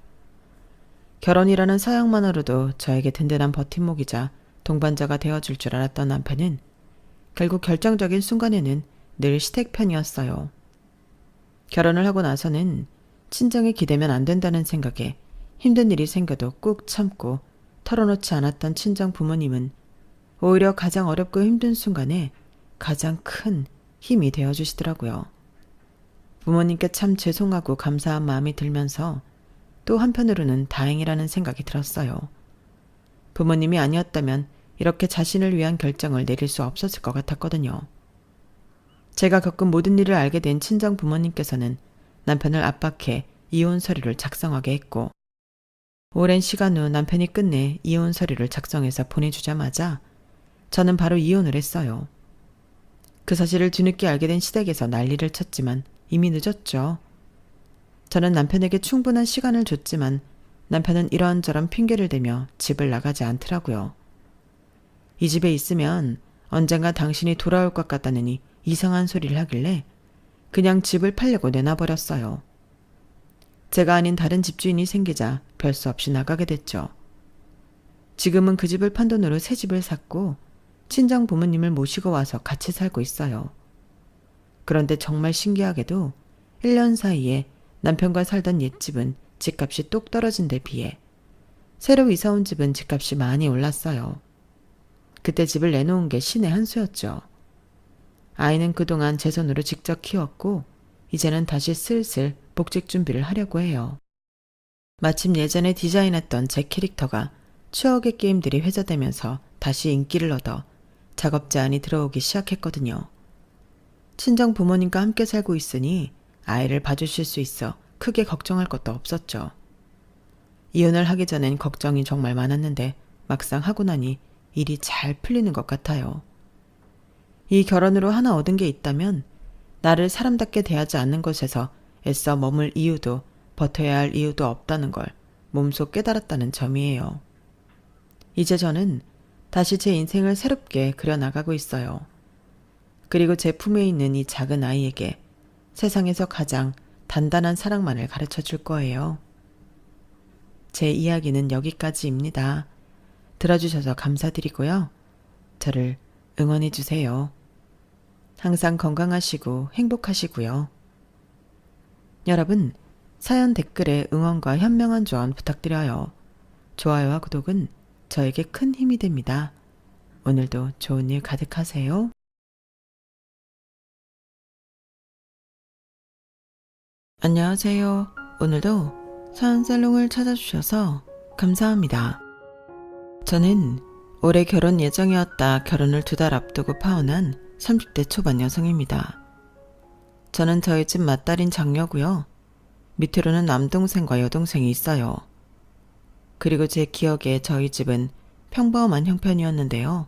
결혼이라는 사양만으로도 저에게 든든한 버팀목이자 동반자가 되어줄 줄 알았던 남편은 결국 결정적인 순간에는 늘 시댁 편이었어요. 결혼을 하고 나서는 친정에 기대면 안 된다는 생각에 힘든 일이 생겨도 꾹 참고 털어놓지 않았던 친정 부모님은 오히려 가장 어렵고 힘든 순간에 가장 큰 힘이 되어주시더라고요. 부모님께 참 죄송하고 감사한 마음이 들면서 또 한편으로는 다행이라는 생각이 들었어요. 부모님이 아니었다면 이렇게 자신을 위한 결정을 내릴 수 없었을 것 같았거든요. 제가 겪은 모든 일을 알게 된 친정 부모님께서는 남편을 압박해 이혼 서류를 작성하게 했고 오랜 시간 후 남편이 끝내 이혼 서류를 작성해서 보내주자마자 저는 바로 이혼을 했어요. 그 사실을 뒤늦게 알게 된 시댁에서 난리를 쳤지만 이미 늦었죠. 저는 남편에게 충분한 시간을 줬지만 남편은 이런저런 핑계를 대며 집을 나가지 않더라고요. 이 집에 있으면 언젠가 당신이 돌아올 것 같다느니 이상한 소리를 하길래 그냥 집을 팔려고 내놔버렸어요. 제가 아닌 다른 집주인이 생기자 별 수 없이 나가게 됐죠. 지금은 그 집을 판 돈으로 새 집을 샀고 친정 부모님을 모시고 와서 같이 살고 있어요. 그런데 정말 신기하게도 1년 사이에 남편과 살던 옛집은 집값이 똑 떨어진 데 비해 새로 이사 온 집은 집값이 많이 올랐어요. 그때 집을 내놓은 게 신의 한 수였죠. 아이는 그동안 제 손으로 직접 키웠고 이제는 다시 슬슬 복직 준비를 하려고 해요. 마침 예전에 디자인했던 제 캐릭터가 추억의 게임들이 회자되면서 다시 인기를 얻어 작업 제안이 들어오기 시작했거든요. 친정 부모님과 함께 살고 있으니 아이를 봐주실 수 있어 크게 걱정할 것도 없었죠. 이혼을 하기 전엔 걱정이 정말 많았는데 막상 하고 나니 일이 잘 풀리는 것 같아요. 이 결혼으로 하나 얻은 게 있다면 나를 사람답게 대하지 않는 곳에서 애써 머물 이유도 버텨야 할 이유도 없다는 걸 몸소 깨달았다는 점이에요. 이제 저는 다시 제 인생을 새롭게 그려나가고 있어요. 그리고 제 품에 있는 이 작은 아이에게 세상에서 가장 단단한 사랑만을 가르쳐 줄 거예요. 제 이야기는 여기까지입니다. 들어주셔서 감사드리고요. 저를 응원해 주세요. 항상 건강하시고 행복하시고요. 여러분, 사연 댓글에 응원과 현명한 조언 부탁드려요. 좋아요와 구독은 저에게 큰 힘이 됩니다. 오늘도 좋은 일 가득하세요. 안녕하세요. 오늘도 사연살롱을 찾아주셔서 감사합니다. 저는 올해 결혼 예정이었다 결혼을 2달 앞두고 파혼한 30대 초반 여성입니다. 저는 저희 집 맏딸인 장녀고요. 밑으로는 남동생과 여동생이 있어요. 그리고 제 기억에 저희 집은 평범한 형편이었는데요.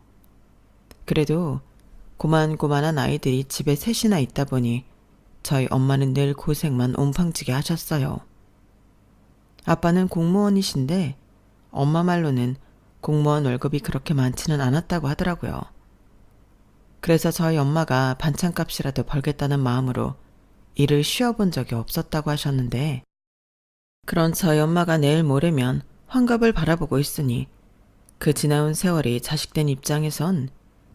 그래도 고만고만한 아이들이 집에 셋이나 있다 보니 저희 엄마는 늘 고생만 온팡지게 하셨어요. 아빠는 공무원이신데 엄마 말로는 공무원 월급이 그렇게 많지는 않았다고 하더라고요. 그래서 저희 엄마가 반찬값이라도 벌겠다는 마음으로 일을 쉬어본 적이 없었다고 하셨는데 그런 저희 엄마가 내일 모레면 환갑을 바라보고 있으니 그 지나온 세월이 자식된 입장에선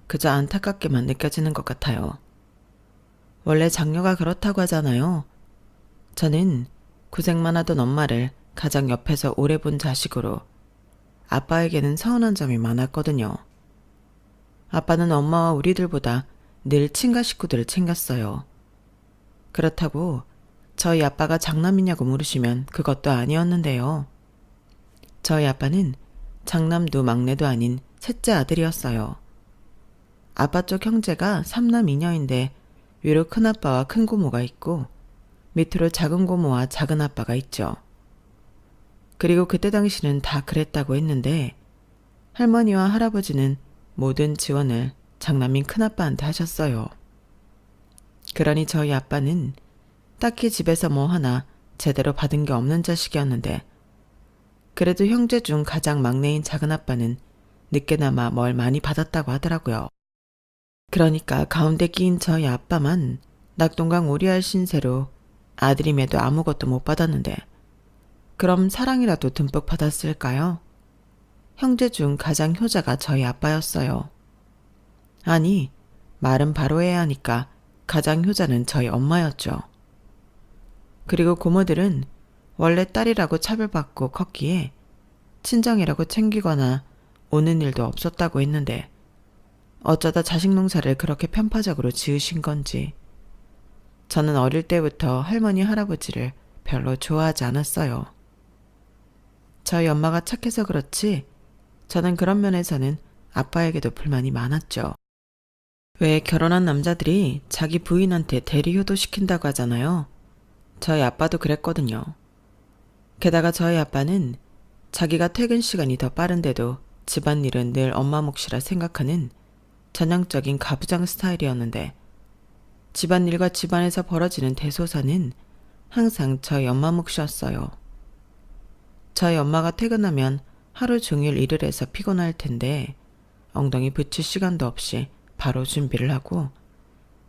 그저 안타깝게만 느껴지는 것 같아요. 원래 장녀가 그렇다고 하잖아요. 저는 고생만 하던 엄마를 가장 옆에서 오래 본 자식으로 아빠에게는 서운한 점이 많았거든요. 아빠는 엄마와 우리들보다 늘 친가 식구들을 챙겼어요. 그렇다고 저희 아빠가 장남이냐고 물으시면 그것도 아니었는데요. 저희 아빠는 장남도 막내도 아닌 셋째 아들이었어요. 아빠 쪽 형제가 3남 2녀인데 위로 큰아빠와 큰고모가 있고 밑으로 작은 고모와 작은 아빠가 있죠. 그리고 그때 당시는 다 그랬다고 했는데 할머니와 할아버지는 모든 지원을 장남인 큰아빠한테 하셨어요. 그러니 저희 아빠는 딱히 집에서 뭐 하나 제대로 받은 게 없는 자식이었는데 그래도 형제 중 가장 막내인 작은아빠는 늦게나마 뭘 많이 받았다고 하더라고요. 그러니까 가운데 끼인 저희 아빠만 낙동강 오리알 신세로 아들임에도 아무것도 못 받았는데 그럼 사랑이라도 듬뿍 받았을까요? 형제 중 가장 효자가 저희 아빠였어요. 아니, 말은 바로 해야 하니까 가장 효자는 저희 엄마였죠. 그리고 고모들은 원래 딸이라고 차별받고 컸기에 친정이라고 챙기거나 오는 일도 없었다고 했는데 어쩌다 자식 농사를 그렇게 편파적으로 지으신 건지 저는 어릴 때부터 할머니 할아버지를 별로 좋아하지 않았어요. 저희 엄마가 착해서 그렇지 저는 그런 면에서는 아빠에게도 불만이 많았죠. 왜 결혼한 남자들이 자기 부인한테 대리효도 시킨다고 하잖아요. 저희 아빠도 그랬거든요. 게다가 저희 아빠는 자기가 퇴근 시간이 더 빠른데도 집안일은 늘 엄마 몫이라 생각하는 전형적인 가부장 스타일이었는데 집안일과 집안에서 벌어지는 대소사는 항상 저희 엄마 몫이었어요. 저희 엄마가 퇴근하면 하루 종일 일을 해서 피곤할 텐데 엉덩이 붙일 시간도 없이 바로 준비를 하고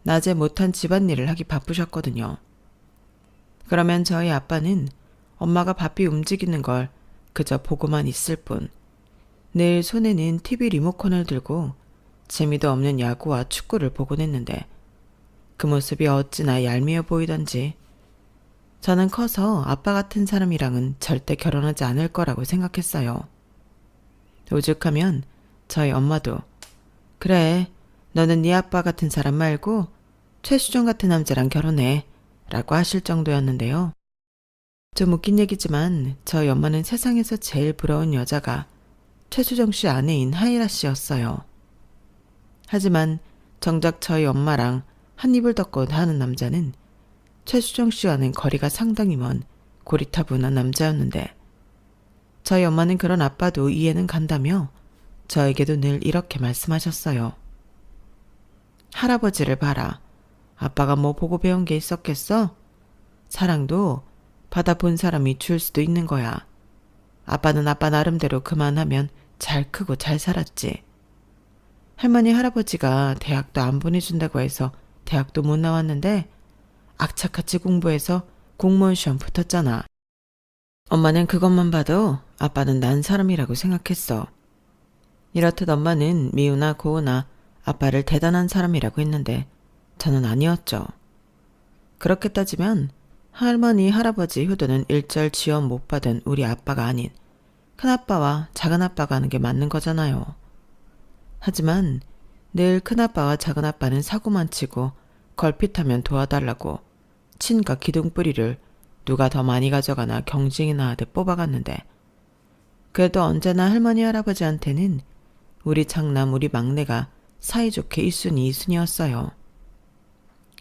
낮에 못한 집안일을 하기 바쁘셨거든요. 그러면 저희 아빠는 엄마가 바삐 움직이는 걸 그저 보고만 있을 뿐 늘 손에는 TV 리모컨을 들고 재미도 없는 야구와 축구를 보곤 했는데 그 모습이 어찌나 얄미워 보이던지 저는 커서 아빠 같은 사람이랑은 절대 결혼하지 않을 거라고 생각했어요. 오죽하면 저희 엄마도 그래, 너는 네 아빠 같은 사람 말고 최수종 같은 남자랑 결혼해 라고 하실 정도였는데요. 좀 웃긴 얘기지만 저희 엄마는 세상에서 제일 부러운 여자가 최수정 씨 아내인 하이라 씨였어요. 하지만 정작 저희 엄마랑 한 입을 덮고 하는 남자는 최수정 씨와는 거리가 상당히 먼 고리타분한 남자였는데 저희 엄마는 그런 아빠도 이해는 간다며 저에게도 늘 이렇게 말씀하셨어요. 할아버지를 봐라. 아빠가 뭐 보고 배운 게 있었겠어? 사랑도 받아본 사람이 줄 수도 있는 거야. 아빠는 아빠 나름대로 그만하면 잘 크고 잘 살았지. 할머니 할아버지가 대학도 안 보내준다고 해서 대학도 못 나왔는데 악착같이 공부해서 공무원 시험 붙었잖아. 엄마는 그것만 봐도 아빠는 난 사람이라고 생각했어. 이렇듯 엄마는 미우나 고우나 아빠를 대단한 사람이라고 했는데 저는 아니었죠. 그렇게 따지면 할머니 할아버지 효도는 일절 지원 못 받은 우리 아빠가 아닌 큰아빠와 작은아빠가 하는 게 맞는 거잖아요. 하지만 늘 큰아빠와 작은아빠는 사고만 치고 걸핏하면 도와달라고 친과 기둥뿌리를 누가 더 많이 가져가나 경쟁이나 하듯 뽑아갔는데 그래도 언제나 할머니 할아버지한테는 우리 장남 우리 막내가 사이좋게 1순위 2순위였어요.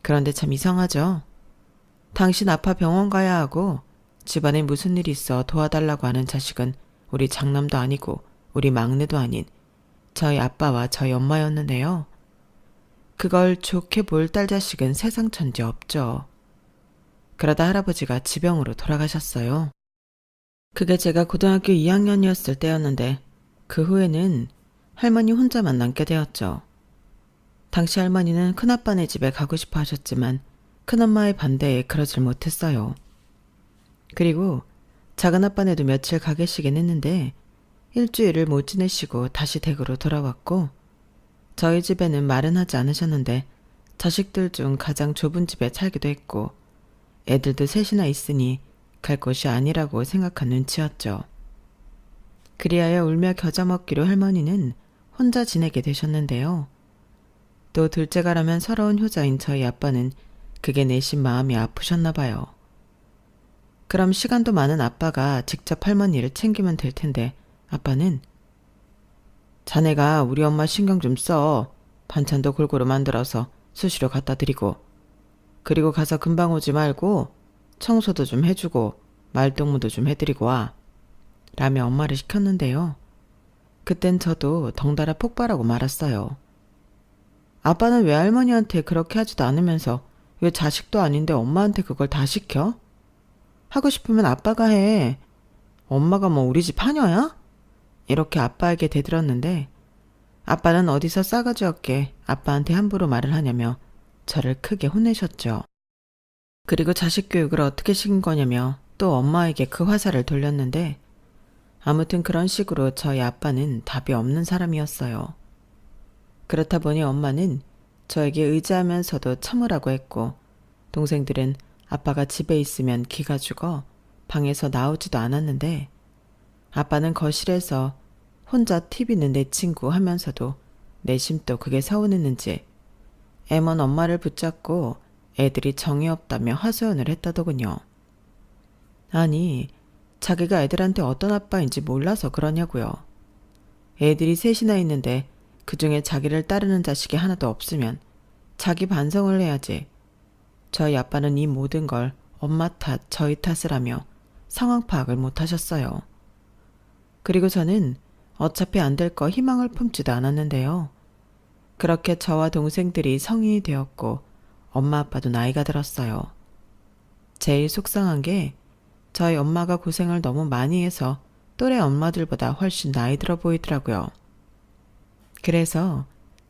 그런데 참 이상하죠. 당신 아파 병원 가야 하고 집안에 무슨 일이 있어 도와달라고 하는 자식은 우리 장남도 아니고 우리 막내도 아닌 저희 아빠와 저희 엄마였는데요. 그걸 좋게 볼 딸 자식은 세상 천지 없죠. 그러다 할아버지가 지병으로 돌아가셨어요. 그게 제가 고등학교 2학년이었을 때였는데 그 후에는 할머니 혼자만 남게 되었죠. 당시 할머니는 큰아빠네 집에 가고 싶어 하셨지만 큰엄마의 반대에 그러질 못했어요. 그리고 작은아빠네도 며칠 가 계시긴 했는데 일주일을 못 지내시고 다시 댁으로 돌아왔고 저희 집에는 말은 하지 않으셨는데 자식들 중 가장 좁은 집에 살기도 했고 애들도 셋이나 있으니 갈 곳이 아니라고 생각한 눈치였죠. 그리하여 울며 겨자 먹기로 할머니는 혼자 지내게 되셨는데요. 또 둘째가라면 서러운 효자인 저희 아빠는 그게 내심 마음이 아프셨나 봐요. 그럼 시간도 많은 아빠가 직접 할머니를 챙기면 될 텐데 아빠는 자네가 우리 엄마 신경 좀 써. 반찬도 골고루 만들어서 수시로 갖다 드리고 그리고 가서 금방 오지 말고 청소도 좀 해주고 말동무도 좀 해드리고 와. 라며 엄마를 시켰는데요. 그땐 저도 덩달아 폭발하고 말았어요. 아빠는 왜 할머니한테 그렇게 하지도 않으면서 왜 자식도 아닌데 엄마한테 그걸 다 시켜? 하고 싶으면 아빠가 해. 엄마가 뭐 우리 집 하녀야? 이렇게 아빠에게 대들었는데 아빠는 어디서 싸가지 없게 아빠한테 함부로 말을 하냐며 저를 크게 혼내셨죠. 그리고 자식 교육을 어떻게 시킨 거냐며 또 엄마에게 그 화살을 돌렸는데 아무튼 그런 식으로 저희 아빠는 답이 없는 사람이었어요. 그렇다 보니 엄마는 저에게 의지하면서도 참으라고 했고 동생들은 아빠가 집에 있으면 기가 죽어 방에서 나오지도 않았는데 아빠는 거실에서 혼자 TV는 내 친구 하면서도 내심 또 그게 서운했는지 애먼 엄마를 붙잡고 애들이 정이 없다며 하소연을 했다더군요. 아니, 자기가 애들한테 어떤 아빠인지 몰라서 그러냐고요. 애들이 셋이나 있는데 그중에 자기를 따르는 자식이 하나도 없으면 자기 반성을 해야지. 저희 아빠는 이 모든 걸 엄마 탓, 저희 탓을 하며 상황 파악을 못하셨어요. 그리고 저는 어차피 안 될 거 희망을 품지도 않았는데요. 그렇게 저와 동생들이 성인이 되었고 엄마 아빠도 나이가 들었어요. 제일 속상한 게 저희 엄마가 고생을 너무 많이 해서 또래 엄마들보다 훨씬 나이 들어 보이더라고요. 그래서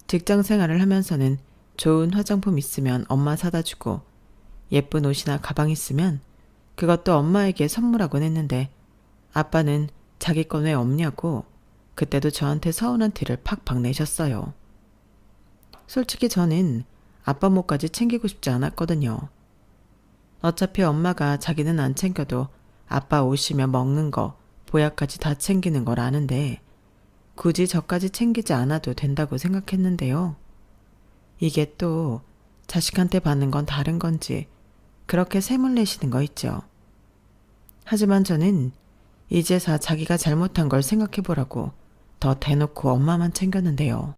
직장 생활을 하면서는 좋은 화장품 있으면 엄마 사다 주고 예쁜 옷이나 가방 있으면 그것도 엄마에게 선물하곤 했는데 아빠는 자기 건 왜 없냐고 그때도 저한테 서운한 티를 팍팍 내셨어요. 솔직히 저는 아빠 몫까지 챙기고 싶지 않았거든요. 어차피 엄마가 자기는 안 챙겨도 아빠 옷이며 먹는 거, 보약까지 다 챙기는 걸 아는데 굳이 저까지 챙기지 않아도 된다고 생각했는데요. 이게 또 자식한테 받는 건 다른 건지 그렇게 샘을 내시는 거 있죠. 하지만 저는 이제서 자기가 잘못한 걸 생각해보라고 더 대놓고 엄마만 챙겼는데요.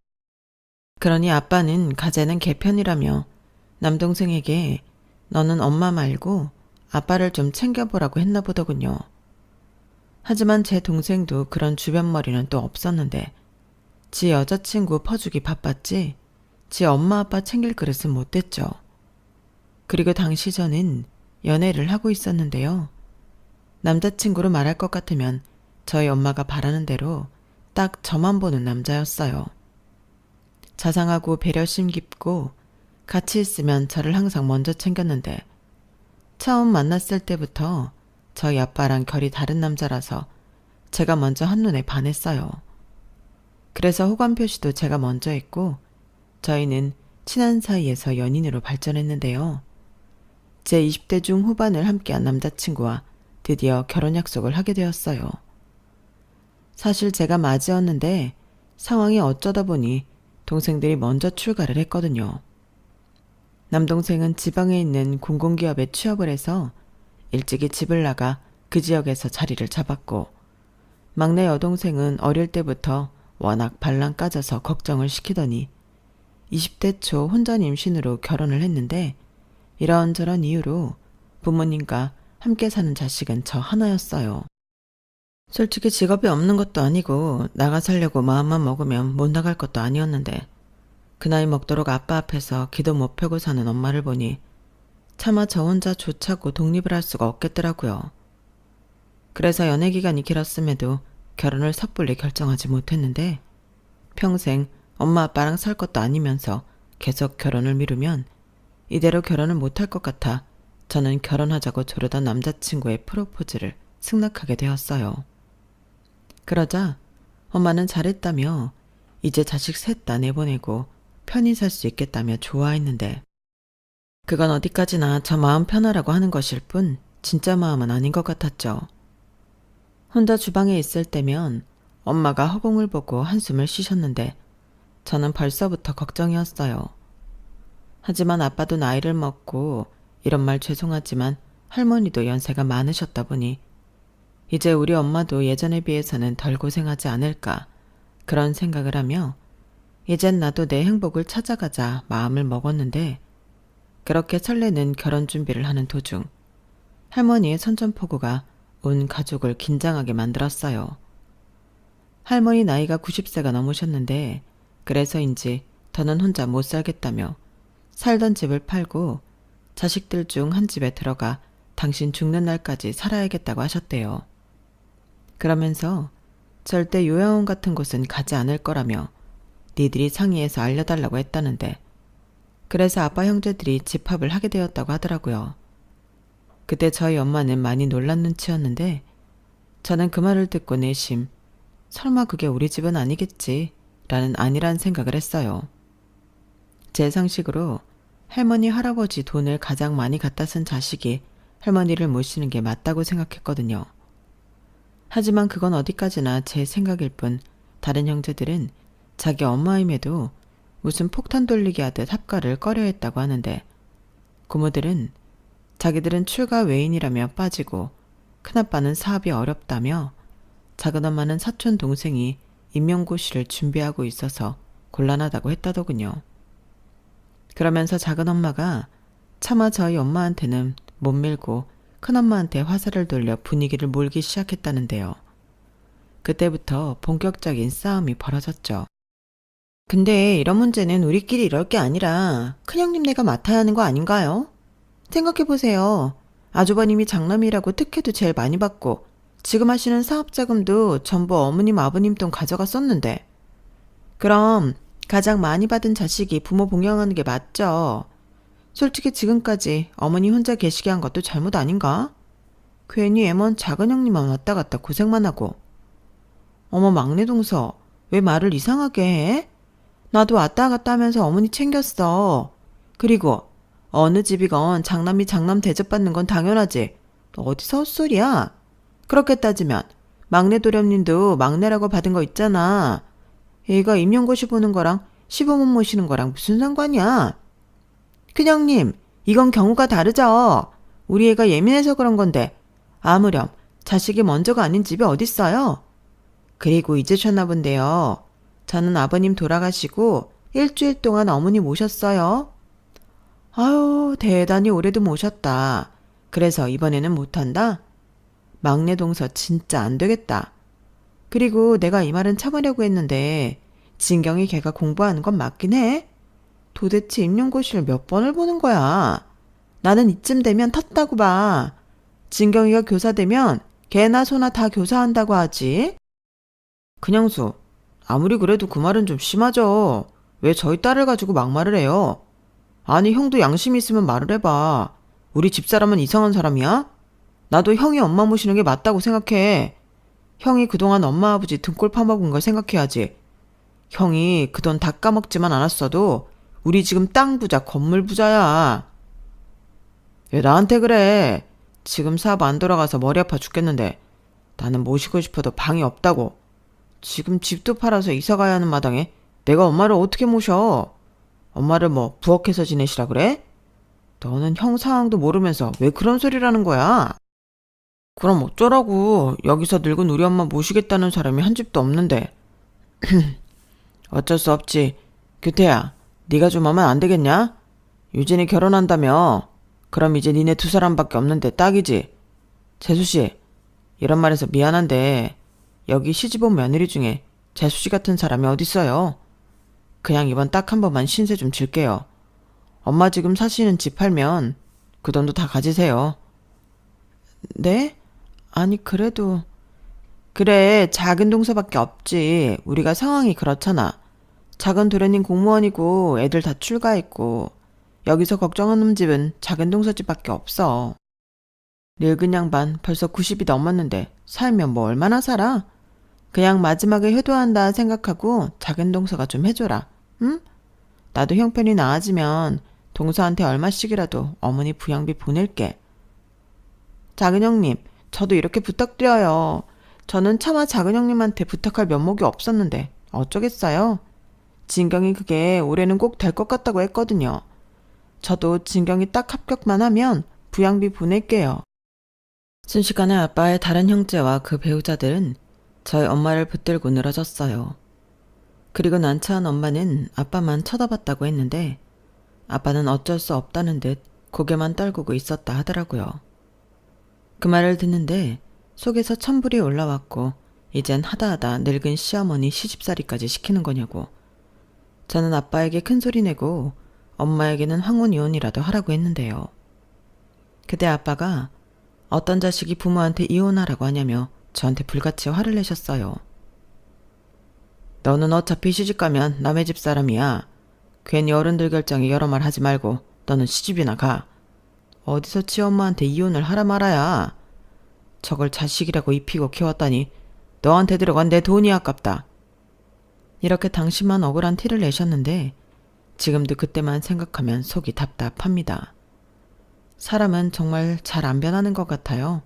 그러니 아빠는 가재는 개편이라며 남동생에게 너는 엄마 말고 아빠를 좀 챙겨보라고 했나 보더군요. 하지만 제 동생도 그런 주변머리는 또 없었는데 지 여자친구 퍼주기 바빴지 지 엄마 아빠 챙길 그릇은 못 됐죠. 그리고 당시 저는 연애를 하고 있었는데요. 남자친구로 말할 것 같으면 저희 엄마가 바라는 대로 딱 저만 보는 남자였어요. 자상하고 배려심 깊고 같이 있으면 저를 항상 먼저 챙겼는데 처음 만났을 때부터 저희 아빠랑 결이 다른 남자라서 제가 먼저 한눈에 반했어요. 그래서 호감 표시도 제가 먼저 했고 저희는 친한 사이에서 연인으로 발전했는데요. 제 20대 중 후반을 함께한 남자친구와 드디어 결혼 약속을 하게 되었어요. 사실 제가 맞이었는데 상황이 어쩌다 보니 동생들이 먼저 출가를 했거든요. 남동생은 지방에 있는 공공기업에 취업을 해서 일찍이 집을 나가 그 지역에서 자리를 잡았고 막내 여동생은 어릴 때부터 워낙 발랑 까져서 걱정을 시키더니 20대 초 혼전 임신으로 결혼을 했는데 이런저런 이유로 부모님과 함께 사는 자식은 저 하나였어요. 솔직히 직업이 없는 것도 아니고 나가 살려고 마음만 먹으면 못 나갈 것도 아니었는데 그 나이 먹도록 아빠 앞에서 기도 못 펴고 사는 엄마를 보니 차마 저 혼자 조차고 독립을 할 수가 없겠더라고요. 그래서 연애 기간이 길었음에도 결혼을 섣불리 결정하지 못했는데 평생 엄마 아빠랑 살 것도 아니면서 계속 결혼을 미루면 이대로 결혼을 못할 것 같아 저는 결혼하자고 조르던 남자친구의 프로포즈를 승낙하게 되었어요. 그러자 엄마는 잘했다며 이제 자식 셋 다 내보내고 편히 살 수 있겠다며 좋아했는데 그건 어디까지나 저 마음 편하라고 하는 것일 뿐 진짜 마음은 아닌 것 같았죠. 혼자 주방에 있을 때면 엄마가 허공을 보고 한숨을 쉬셨는데 저는 벌써부터 걱정이었어요. 하지만 아빠도 나이를 먹고 이런 말 죄송하지만 할머니도 연세가 많으셨다 보니 이제 우리 엄마도 예전에 비해서는 덜 고생하지 않을까 그런 생각을 하며 이젠 나도 내 행복을 찾아가자 마음을 먹었는데 그렇게 설레는 결혼 준비를 하는 도중 할머니의 선전포고가 온 가족을 긴장하게 만들었어요. 할머니 나이가 90세가 넘으셨는데 그래서인지 더는 혼자 못 살겠다며 살던 집을 팔고 자식들 중 한 집에 들어가 당신 죽는 날까지 살아야겠다고 하셨대요. 그러면서 절대 요양원 같은 곳은 가지 않을 거라며 니들이 상의해서 알려달라고 했다는데 그래서 아빠 형제들이 집합을 하게 되었다고 하더라고요. 그때 저희 엄마는 많이 놀란 눈치였는데 저는 그 말을 듣고 내심 설마 그게 우리 집은 아니겠지 라는 안일한 생각을 했어요. 제 상식으로 할머니 할아버지 돈을 가장 많이 갖다 쓴 자식이 할머니를 모시는 게 맞다고 생각했거든요. 하지만 그건 어디까지나 제 생각일 뿐 다른 형제들은 자기 엄마임에도 무슨 폭탄 돌리기 하듯 합가를 꺼려했다고 하는데 고모들은 자기들은 출가 외인이라며 빠지고 큰아빠는 사업이 어렵다며 작은엄마는 사촌 동생이 임용고시를 준비하고 있어서 곤란하다고 했다더군요. 그러면서 작은엄마가 차마 저희 엄마한테는 못 밀고 큰엄마한테 화살을 돌려 분위기를 몰기 시작했다는데요. 그때부터 본격적인 싸움이 벌어졌죠. 근데 이런 문제는 우리끼리 이럴 게 아니라 큰형님 네가 맡아야 하는 거 아닌가요? 생각해보세요. 아주버님이 장남이라고 특혜도 제일 많이 받고 지금 하시는 사업자금도 전부 어머님 아버님 돈 가져가 썼는데 그럼 가장 많이 받은 자식이 부모 봉양하는 게 맞죠? 솔직히 지금까지 어머니 혼자 계시게 한 것도 잘못 아닌가? 괜히 애먼 작은 형님만 왔다 갔다 고생만 하고. 어머 막내 동서 왜 말을 이상하게 해? 나도 왔다 갔다 하면서 어머니 챙겼어. 그리고 어느 집이건 장남이 장남 대접받는 건 당연하지. 너 어디서 헛소리야? 그렇게 따지면 막내 도련님도 막내라고 받은 거 있잖아. 얘가 임용고시 보는 거랑 시부모 모시는 거랑 무슨 상관이야? 큰형님, 이건 경우가 다르죠. 우리 애가 예민해서 그런 건데 아무렴 자식이 먼저가 아닌 집이 어딨어요? 그리고 잊으셨나 본데요. 저는 아버님 돌아가시고 일주일 동안 어머니 모셨어요. 아유, 대단히 오래도 모셨다. 그래서 이번에는 못한다? 막내 동서 진짜 안 되겠다. 그리고 내가 이 말은 참으려고 했는데 진경이 걔가 공부하는 건 맞긴 해. 도대체 임용고시를 몇 번을 보는 거야. 나는 이쯤 되면 텄다고 봐. 진경이가 교사 되면 걔나 소나 다 교사한다고 하지. 그냥수, 아무리 그래도 그 말은 좀 심하죠. 왜 저희 딸을 가지고 막말을 해요? 아니 형도 양심 있으면 말을 해봐. 우리 집사람은 이상한 사람이야? 나도 형이 엄마 모시는 게 맞다고 생각해. 형이 그동안 엄마 아버지 등골 파먹은 걸 생각해야지. 형이 그 돈 다 까먹지만 않았어도 우리 지금 땅 부자 건물 부자야. 왜 나한테 그래? 지금 사업 안 돌아가서 머리 아파 죽겠는데 나는 모시고 싶어도 방이 없다고. 지금 집도 팔아서 이사 가야 하는 마당에 내가 엄마를 어떻게 모셔? 엄마를 뭐 부엌에서 지내시라 그래? 너는 형 상황도 모르면서 왜 그런 소리를 하는 거야? 그럼 어쩌라고. 여기서 늙은 우리 엄마 모시겠다는 사람이 한 집도 없는데. 어쩔 수 없지. 규태야, 네가 좀 하면 안 되겠냐? 유진이 결혼한다며. 그럼 이제 니네 두 사람밖에 없는데 딱이지. 재수씨, 이런 말해서 미안한데 여기 시집온 며느리 중에 재수씨 같은 사람이 어딨어요? 그냥 이번 딱 한 번만 신세 좀 질게요. 엄마 지금 사시는 집 팔면 그 돈도 다 가지세요. 네? 아니 그래도... 그래, 작은 동서밖에 없지. 우리가 상황이 그렇잖아. 작은 도련님 공무원이고 애들 다 출가했고 여기서 걱정하는 집은 작은 동서집밖에 없어. 늙은 양반 벌써 90이 넘었는데 살면 뭐 얼마나 살아? 그냥 마지막에 효도한다 생각하고 작은 동서가 좀 해줘라. 응? 나도 형편이 나아지면 동서한테 얼마씩이라도 어머니 부양비 보낼게. 작은 형님, 저도 이렇게 부탁드려요. 저는 차마 작은 형님한테 부탁할 면목이 없었는데 어쩌겠어요? 진경이 그게 올해는 꼭 될 것 같다고 했거든요. 저도 진경이 딱 합격만 하면 부양비 보낼게요. 순식간에 아빠의 다른 형제와 그 배우자들은 저희 엄마를 붙들고 늘어졌어요. 그리고 난처한 엄마는 아빠만 쳐다봤다고 했는데 아빠는 어쩔 수 없다는 듯 고개만 떨구고 있었다 하더라고요. 그 말을 듣는데 속에서 천불이 올라왔고 이젠 하다하다 늙은 시어머니 시집살이까지 시키는 거냐고. 저는 아빠에게 큰소리 내고 엄마에게는 황혼이혼이라도 하라고 했는데요. 그때 아빠가 어떤 자식이 부모한테 이혼하라고 하냐며 저한테 불같이 화를 내셨어요. 너는 어차피 시집가면 남의 집 사람이야. 괜히 어른들 결정에 여러 말 하지 말고 너는 시집이나 가. 어디서 치엄마한테 이혼을 하라 말아야. 저걸 자식이라고 입히고 키웠다니 너한테 들어간 내 돈이 아깝다. 이렇게 당시만 억울한 티를 내셨는데 지금도 그때만 생각하면 속이 답답합니다. 사람은 정말 잘 안 변하는 것 같아요.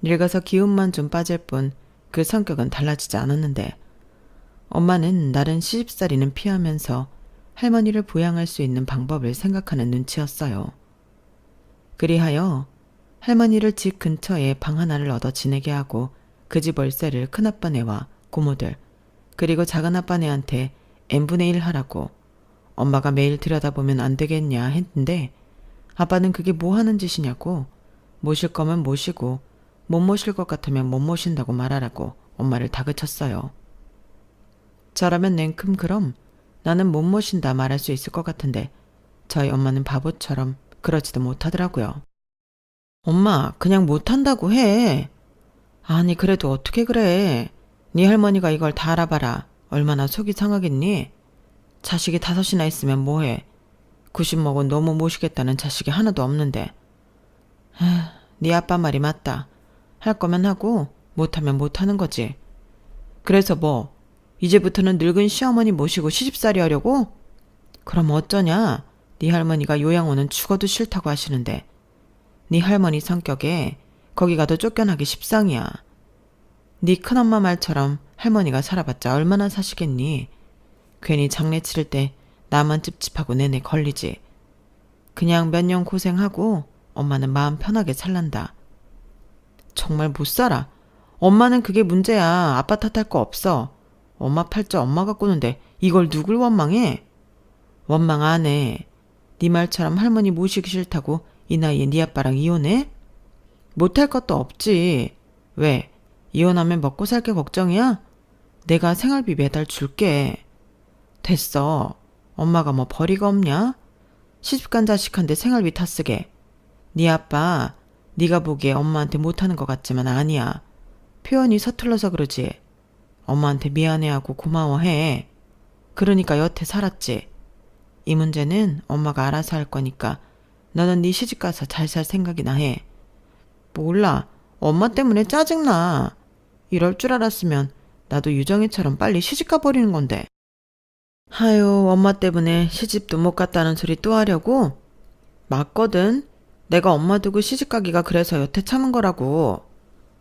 늙어서 기운만 좀 빠질 뿐 그 성격은 달라지지 않았는데 엄마는 나른 시집살이는 피하면서 할머니를 부양할 수 있는 방법을 생각하는 눈치였어요. 그리하여 할머니를 집 근처에 방 하나를 얻어 지내게 하고 그 집 월세를 큰아빠네와 고모들 그리고 작은아빠네한테 n분의 1 하라고 엄마가 매일 들여다보면 안 되겠냐 했는데 아빠는 그게 뭐 하는 짓이냐고 모실 거면 모시고 못 모실 것 같으면 못 모신다고 말하라고 엄마를 다그쳤어요. 저라면 냉큼 그럼 나는 못 모신다 말할 수 있을 것 같은데 저희 엄마는 바보처럼 그러지도 못하더라고요. 엄마, 그냥 못한다고 해. 아니, 그래도 어떻게 그래. 네 할머니가 이걸 다 알아봐라. 얼마나 속이 상하겠니? 자식이 5이나 있으면 뭐해. 90 먹은 너무 모시겠다는 자식이 하나도 없는데. 네 아빠 말이 맞다. 할 거면 하고 못하면 못하는 거지. 그래서 뭐 이제부터는 늙은 시어머니 모시고 시집살이 하려고? 그럼 어쩌냐? 네 할머니가 요양원은 죽어도 싫다고 하시는데 네 할머니 성격에 거기 가도 쫓겨나기 십상이야. 네 큰엄마 말처럼 할머니가 살아봤자 얼마나 사시겠니? 괜히 장례 치를 때 나만 찝찝하고 내내 걸리지. 그냥 몇 년 고생하고 엄마는 마음 편하게 살란다. 정말 못 살아. 엄마는 그게 문제야. 아빠 탓할 거 없어. 엄마 팔자 엄마가 꾸는데 이걸 누굴 원망해? 원망 안 해. 네 말처럼 할머니 모시기 싫다고 이 나이에 네 아빠랑 이혼해? 못할 것도 없지. 왜? 이혼하면 먹고 살 게 걱정이야? 내가 생활비 매달 줄게. 됐어. 엄마가 뭐 벌이가 없냐? 시집간 자식한테 생활비 다 쓰게. 네 아빠 네가 보기에 엄마한테 못하는 것 같지만 아니야. 표현이 서툴러서 그러지. 엄마한테 미안해하고 고마워해. 그러니까 여태 살았지. 이 문제는 엄마가 알아서 할 거니까 너는 네 시집가서 잘 살 생각이나 해. 몰라. 엄마 때문에 짜증나. 이럴 줄 알았으면 나도 유정이처럼 빨리 시집가 버리는 건데. 하유, 엄마 때문에 시집도 못 갔다는 소리 또 하려고? 맞거든. 내가 엄마 두고 시집가기가 그래서 여태 참은 거라고.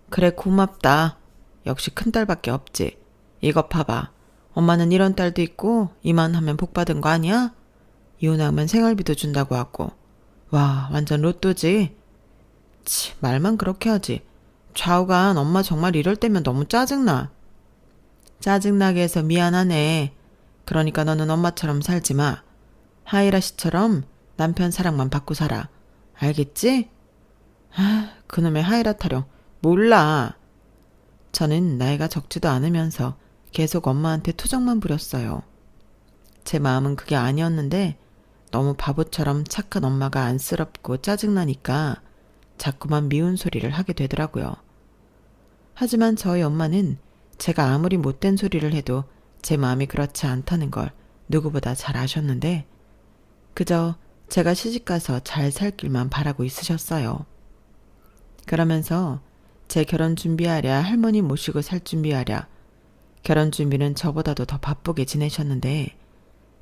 그래, 고맙다. 역시 큰딸밖에 없지. 이것 봐봐. 엄마는 이런 딸도 있고 이만하면 복 받은 거 아니야? 이혼하면 생활비도 준다고 하고. 와, 완전 로또지. 치, 말만 그렇게 하지. 좌우간 엄마 정말 이럴 때면 너무 짜증나. 짜증나게 해서 미안하네. 그러니까 너는 엄마처럼 살지 마. 하이라 씨처럼 남편 사랑만 받고 살아. 알겠지? 그놈의 하이라 타령 몰라. 저는 나이가 적지도 않으면서 계속 엄마한테 투정만 부렸어요. 제 마음은 그게 아니었는데 너무 바보처럼 착한 엄마가 안쓰럽고 짜증나니까 자꾸만 미운 소리를 하게 되더라고요. 하지만 저희 엄마는 제가 아무리 못된 소리를 해도 제 마음이 그렇지 않다는 걸 누구보다 잘 아셨는데 그저 제가 시집가서 잘 살 길만 바라고 있으셨어요. 그러면서 제 결혼 준비하랴 할머니 모시고 살 준비하랴 결혼 준비는 저보다도 더 바쁘게 지내셨는데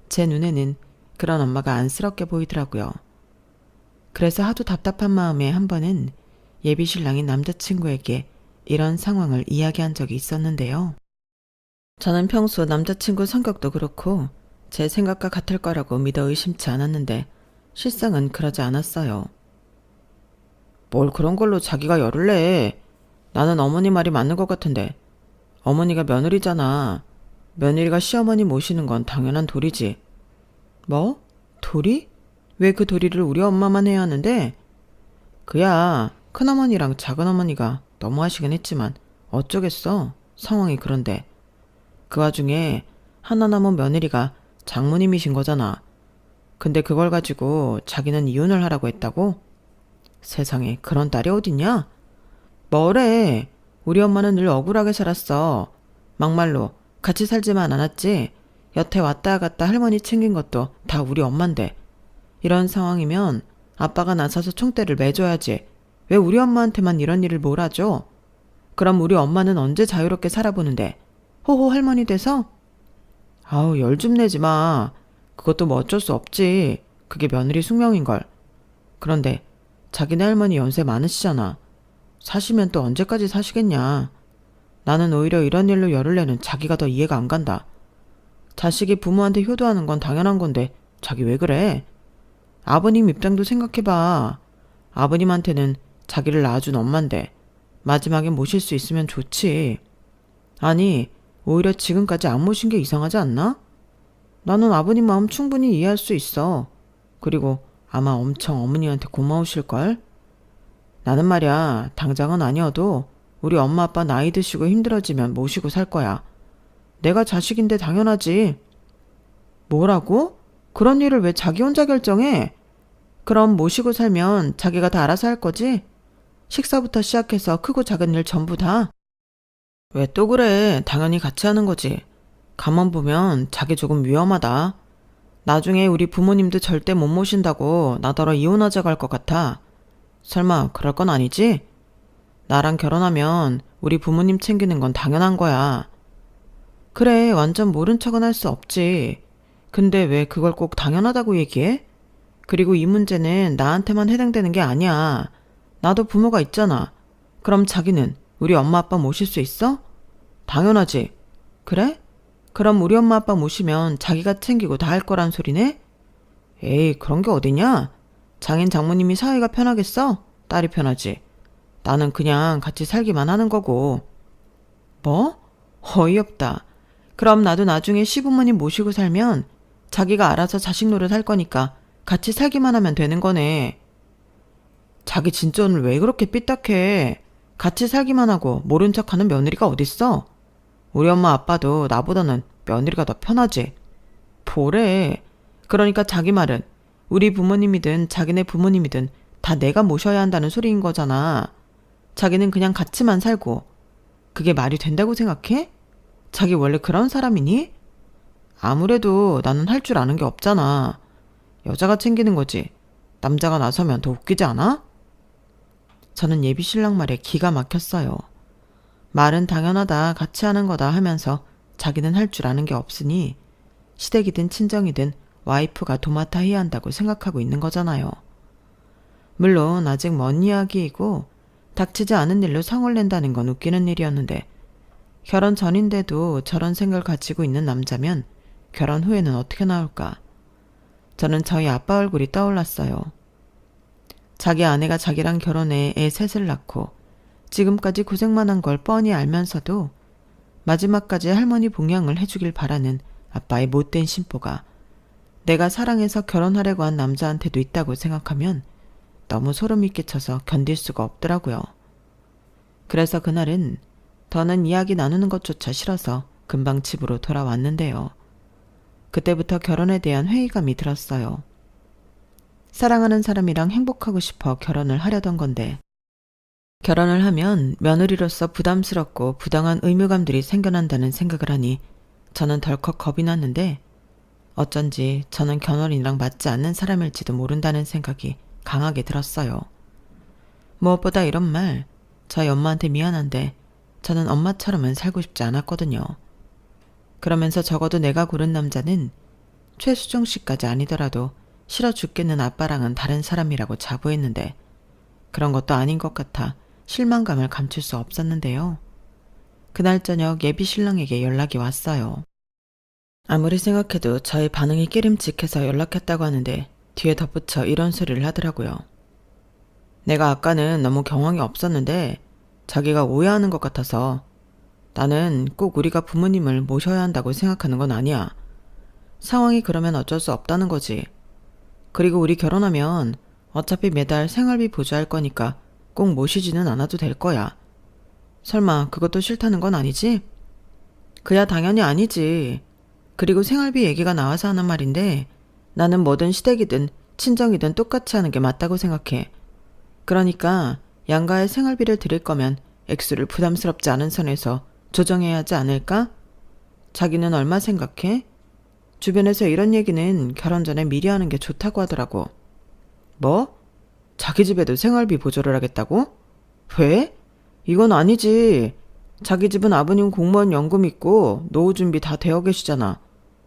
제 눈에는 그런 엄마가 안쓰럽게 보이더라고요. 그래서 하도 답답한 마음에 한 번은 예비 신랑인 남자친구에게 이런 상황을 이야기한 적이 있었는데요. 저는 평소 남자친구 성격도 그렇고 제 생각과 같을 거라고 믿어 의심치 않았는데 실상은 그러지 않았어요. 뭘 그런 걸로 자기가 열을 내. 나는 어머니 말이 맞는 것 같은데. 어머니가 며느리잖아. 며느리가 시어머니 모시는 건 당연한 도리지. 뭐? 도리? 왜 그 도리를 우리 엄마만 해야 하는데? 그야 큰어머니랑 작은어머니가 너무 하시긴 했지만 어쩌겠어. 상황이 그런데. 그 와중에 하나 남은 며느리가 장모님이신 거잖아. 근데 그걸 가지고 자기는 이혼을 하라고 했다고? 세상에 그런 딸이 어딨냐? 뭐래. 우리 엄마는 늘 억울하게 살았어. 막말로 같이 살지만 않았지. 여태 왔다 갔다 할머니 챙긴 것도 다 우리 엄만데. 이런 상황이면 아빠가 나서서 총대를 매줘야지. 왜 우리 엄마한테만 이런 일을 몰아줘? 그럼 우리 엄마는 언제 자유롭게 살아보는데? 호호 할머니 돼서? 아우, 열 좀 내지 마. 그것도 뭐 어쩔 수 없지. 그게 며느리 숙명인걸. 그런데 자기네 할머니 연세 많으시잖아. 사시면 또 언제까지 사시겠냐. 나는 오히려 이런 일로 열을 내는 자기가 더 이해가 안 간다. 자식이 부모한테 효도하는 건 당연한 건데 자기 왜 그래? 아버님 입장도 생각해봐. 아버님한테는 자기를 낳아준 엄만데 마지막에 모실 수 있으면 좋지. 아니, 오히려 지금까지 안 모신 게 이상하지 않나? 나는 아버님 마음 충분히 이해할 수 있어. 그리고 아마 엄청 어머니한테 고마우실걸? 나는 말이야, 당장은 아니어도 우리 엄마 아빠 나이 드시고 힘들어지면 모시고 살 거야. 내가 자식인데 당연하지. 뭐라고? 그런 일을 왜 자기 혼자 결정해? 그럼 모시고 살면 자기가 다 알아서 할 거지? 식사부터 시작해서 크고 작은 일 전부 다? 왜 또 그래? 당연히 같이 하는 거지. 가만 보면 자기 조금 위험하다. 나중에 우리 부모님도 절대 못 모신다고 나더러 이혼하자고 할 것 같아. 설마 그럴 건 아니지? 나랑 결혼하면 우리 부모님 챙기는 건 당연한 거야. 그래, 완전 모른 척은 할 수 없지. 근데 왜 그걸 꼭 당연하다고 얘기해? 그리고 이 문제는 나한테만 해당되는 게 아니야. 나도 부모가 있잖아. 그럼 자기는 우리 엄마 아빠 모실 수 있어? 당연하지. 그래? 그럼 우리 엄마 아빠 모시면 자기가 챙기고 다 할 거란 소리네? 에이, 그런 게 어디냐? 장인 장모님이 사이가 편하겠어? 딸이 편하지. 나는 그냥 같이 살기만 하는 거고. 뭐? 어이없다. 그럼 나도 나중에 시부모님 모시고 살면 자기가 알아서 자식 노릇 할 거니까 같이 살기만 하면 되는 거네. 자기 진짜 오늘 왜 그렇게 삐딱해? 같이 살기만 하고 모른 척하는 며느리가 어딨어? 우리 엄마 아빠도 나보다는 며느리가 더 편하지. 뭐래? 그러니까 자기 말은 우리 부모님이든 자기네 부모님이든 다 내가 모셔야 한다는 소리인 거잖아. 자기는 그냥 같이만 살고. 그게 말이 된다고 생각해? 자기 원래 그런 사람이니? 아무래도 나는 할 줄 아는 게 없잖아. 여자가 챙기는 거지. 남자가 나서면 더 웃기지 않아? 저는 예비 신랑 말에 기가 막혔어요. 말은 당연하다, 같이 하는 거다 하면서 자기는 할 줄 아는 게 없으니 시댁이든 친정이든 와이프가 도맡아 해야 한다고 생각하고 있는 거잖아요. 물론 아직 먼 이야기이고 닥치지 않은 일로 성을 낸다는 건 웃기는 일이었는데 결혼 전인데도 저런 생각을 가지고 있는 남자면 결혼 후에는 어떻게 나올까? 저는 저희 아빠 얼굴이 떠올랐어요. 자기 아내가 자기랑 결혼해 애 셋을 낳고 지금까지 고생만 한 걸 뻔히 알면서도 마지막까지 할머니 봉양을 해주길 바라는 아빠의 못된 심보가 내가 사랑해서 결혼하려고 한 남자한테도 있다고 생각하면 너무 소름이 끼쳐서 견딜 수가 없더라고요. 그래서 그날은 더는 이야기 나누는 것조차 싫어서 금방 집으로 돌아왔는데요. 그때부터 결혼에 대한 회의감이 들었어요. 사랑하는 사람이랑 행복하고 싶어 결혼을 하려던 건데 결혼을 하면 며느리로서 부담스럽고 부당한 의무감들이 생겨난다는 생각을 하니 저는 덜컥 겁이 났는데 어쩐지 저는 견월이랑 맞지 않는 사람일지도 모른다는 생각이 강하게 들었어요. 무엇보다 이런 말, 저희 엄마한테 미안한데 저는 엄마처럼은 살고 싶지 않았거든요. 그러면서 적어도 내가 고른 남자는 최수종 씨까지 아니더라도 싫어 죽겠는 아빠랑은 다른 사람이라고 자부했는데 그런 것도 아닌 것 같아 실망감을 감출 수 없었는데요. 그날 저녁 예비 신랑에게 연락이 왔어요. 아무리 생각해도 저의 반응이 깨림직해서 연락했다고 하는데 뒤에 덧붙여 이런 소리를 하더라고요. 내가 아까는 너무 경황이 없었는데 자기가 오해하는 것 같아서 나는 꼭 우리가 부모님을 모셔야 한다고 생각하는 건 아니야. 상황이 그러면 어쩔 수 없다는 거지. 그리고 우리 결혼하면 어차피 매달 생활비 보조할 거니까 꼭 모시지는 않아도 될 거야. 설마 그것도 싫다는 건 아니지? 그야 당연히 아니지. 그리고 생활비 얘기가 나와서 하는 말인데 나는 뭐든 시댁이든 친정이든 똑같이 하는 게 맞다고 생각해. 그러니까 양가의 생활비를 드릴 거면 액수를 부담스럽지 않은 선에서 조정해야 하지 않을까? 자기는 얼마 생각해? 주변에서 이런 얘기는 결혼 전에 미리 하는 게 좋다고 하더라고. 뭐? 자기 집에도 생활비 보조를 하겠다고? 왜? 이건 아니지. 자기 집은 아버님 공무원 연금 있고 노후 준비 다 되어 계시잖아.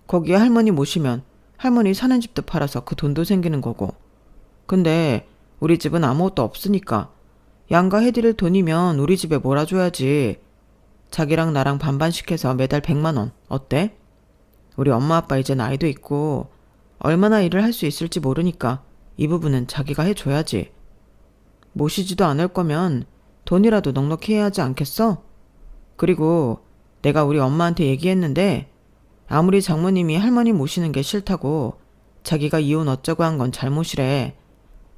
거기에 할머니 모시면 할머니 사는 집도 팔아서 그 돈도 생기는 거고. 근데 우리 집은 아무것도 없으니까 양가 해드릴 돈이면 우리 집에 몰아줘야지. 자기랑 나랑 반반씩 해서 매달 100만 원 어때? 우리 엄마 아빠 이제 나이도 있고 얼마나 일을 할 수 있을지 모르니까 이 부분은 자기가 해줘야지. 모시지도 않을 거면 돈이라도 넉넉히 해야 하지 않겠어? 그리고 내가 우리 엄마한테 얘기했는데 아무리 장모님이 할머니 모시는 게 싫다고 자기가 이혼 어쩌고 한 건 잘못이래.